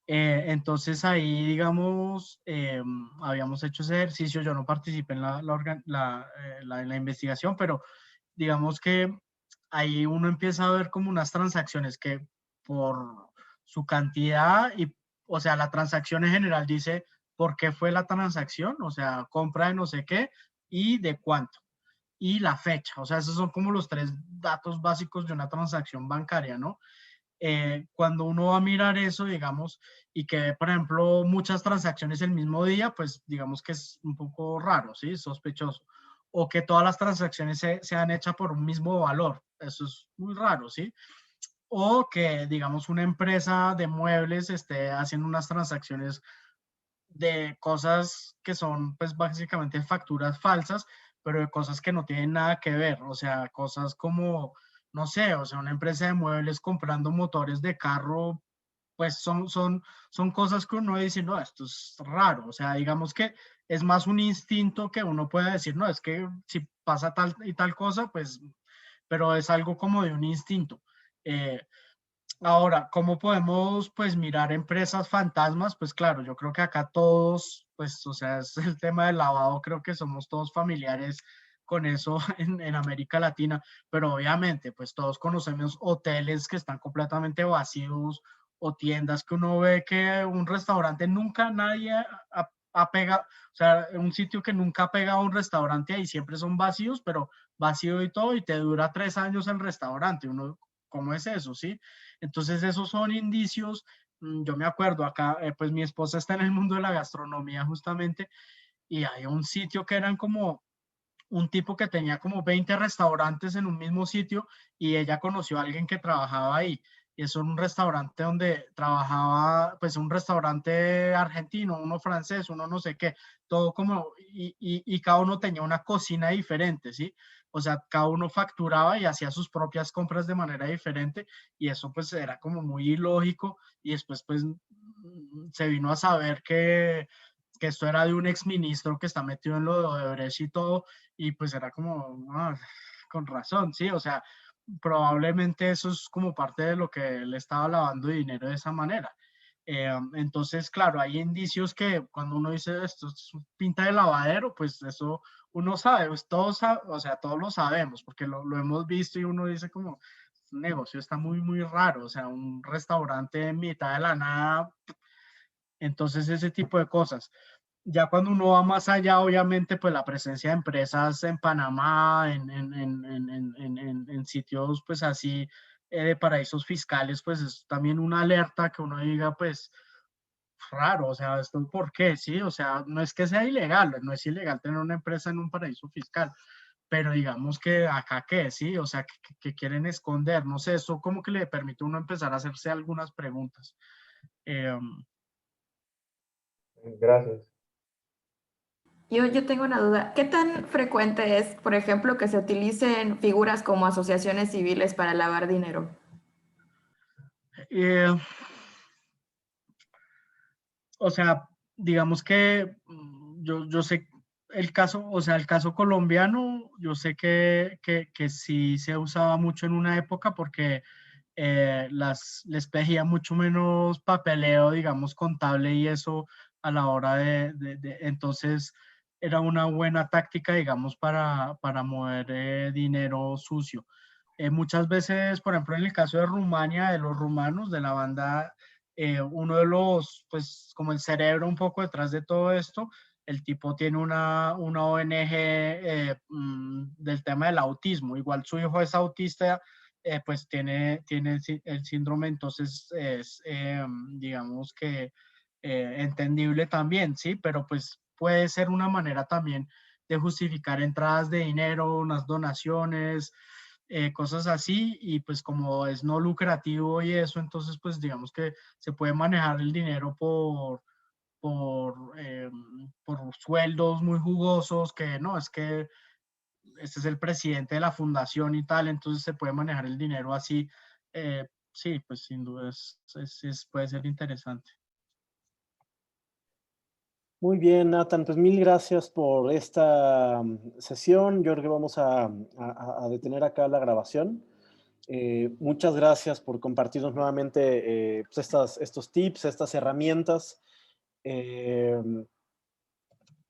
Entonces ahí, digamos, habíamos hecho ese ejercicio. Yo no participé en la investigación, pero digamos que ahí uno empieza a ver como unas transacciones que por su cantidad o sea, la transacción en general dice por qué fue la transacción, o sea, compra de no sé qué y de cuánto, y la fecha. O sea, esos son como los 3 datos básicos de una transacción bancaria, ¿no? Cuando uno va a mirar eso, digamos, y que ve, por ejemplo, muchas transacciones el mismo día, pues digamos que es un poco raro, ¿sí? Sospechoso. O que todas las transacciones sean hechas por un mismo valor. Eso es muy raro, ¿sí? O que, digamos, una empresa de muebles esté haciendo unas transacciones de cosas que son, pues, básicamente facturas falsas, pero de cosas que no tienen nada que ver. O sea, cosas como, no sé, o sea, una empresa de muebles comprando motores de carro, pues son cosas que uno dice, no, esto es raro. O sea, digamos que es más un instinto que uno puede decir, no, es que si pasa tal y tal cosa, pues, pero es algo como de un instinto. Eh, Ahora, ¿cómo podemos pues mirar empresas fantasmas? Pues claro, yo creo que acá todos, pues, o sea, es el tema del lavado, creo que somos todos familiares con eso en América Latina, pero obviamente, pues todos conocemos hoteles que están completamente vacíos o tiendas que uno ve que un restaurante nunca nadie ha pegado, o sea, un sitio que nunca ha pegado un restaurante y siempre son vacíos, pero vacío y todo, y te dura 3 años el restaurante. Uno, ¿cómo es eso? ¿Sí? Entonces esos son indicios. Yo me acuerdo acá, pues mi esposa está en el mundo de la gastronomía justamente, y hay un sitio que eran como un tipo que tenía como 20 restaurantes en un mismo sitio, y ella conoció a alguien que trabajaba ahí. y eso en un restaurante donde trabajaba, pues un restaurante argentino, uno francés, uno no sé qué, todo como, y cada uno tenía una cocina diferente, ¿sí? O sea, cada uno facturaba y hacía sus propias compras de manera diferente, y eso pues era como muy ilógico, y después pues se vino a saber que esto era de un exministro que está metido en lo de Odebrecht y todo, y pues era como, con razón, ¿sí? O sea, probablemente eso es como parte de lo que él estaba lavando dinero de esa manera. Entonces, claro, hay indicios que cuando uno dice esto es pinta de lavadero, pues eso uno sabe, pues todos, o sea, todos lo sabemos, porque lo hemos visto y uno dice como, el negocio está muy, muy raro, o sea, un restaurante en mitad de la nada, entonces ese tipo de cosas. Ya cuando uno va más allá, obviamente, pues la presencia de empresas en Panamá, en sitios pues así de paraísos fiscales, pues es también una alerta que uno diga, pues raro, o sea, ¿esto por qué? Sí, o sea, no es que sea ilegal, no es ilegal tener una empresa en un paraíso fiscal, pero digamos que acá qué, sí, o sea, que quieren esconder, no sé, eso como que le permite a uno empezar a hacerse algunas preguntas. Gracias. Yo tengo una duda. ¿Qué tan frecuente es, por ejemplo, que se utilicen figuras como asociaciones civiles para lavar dinero? O sea, digamos que yo sé el caso, o sea, el caso colombiano, yo sé que sí se usaba mucho en una época porque les pedía mucho menos papeleo, digamos, contable y eso a la hora entonces era una buena táctica, digamos, para mover dinero sucio. Muchas veces, por ejemplo, en el caso de Rumania, de los rumanos, de la banda, uno de los, pues como el cerebro un poco detrás de todo esto, el tipo tiene una ONG del tema del autismo. Igual su hijo es autista, pues tiene el síndrome, entonces es, digamos que entendible también, ¿sí? Pero pues puede ser una manera también de justificar entradas de dinero, unas donaciones, cosas así, y pues como es no lucrativo y eso, entonces pues digamos que se puede manejar el dinero por sueldos muy jugosos, que no, es que este es el presidente de la fundación y tal, entonces se puede manejar el dinero así. Sí, pues sin duda puede ser interesante. Muy bien, Nathan, pues mil gracias por esta sesión. Yo creo que vamos a detener acá la grabación. Muchas gracias por compartirnos nuevamente pues estos tips, estas herramientas.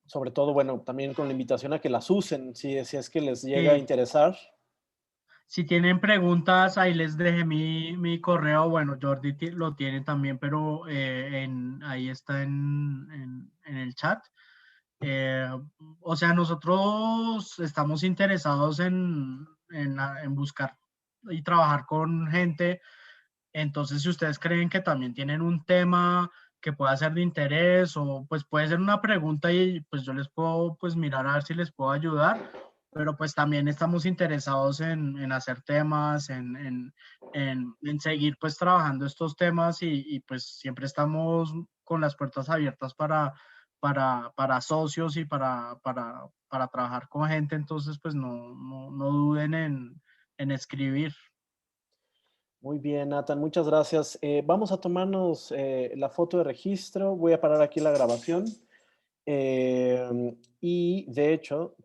Sobre todo, bueno, también con la invitación a que las usen, si es que les llega a interesar. Si tienen preguntas, ahí les dejé mi correo. Bueno, Jordi lo tiene también, pero ahí está en el chat. O sea, nosotros estamos interesados en buscar y trabajar con gente. Entonces, si ustedes creen que también tienen un tema que pueda ser de interés o pues puede ser una pregunta y pues yo les puedo pues mirar a ver si les puedo ayudar, pero pues también estamos interesados en hacer temas, en seguir pues trabajando estos temas y pues siempre estamos con las puertas abiertas para socios y para trabajar con gente, entonces pues no duden en escribir. Muy bien, Nathan, muchas gracias. Vamos a tomarnos la foto de registro. Voy a parar aquí la grabación. Y de hecho,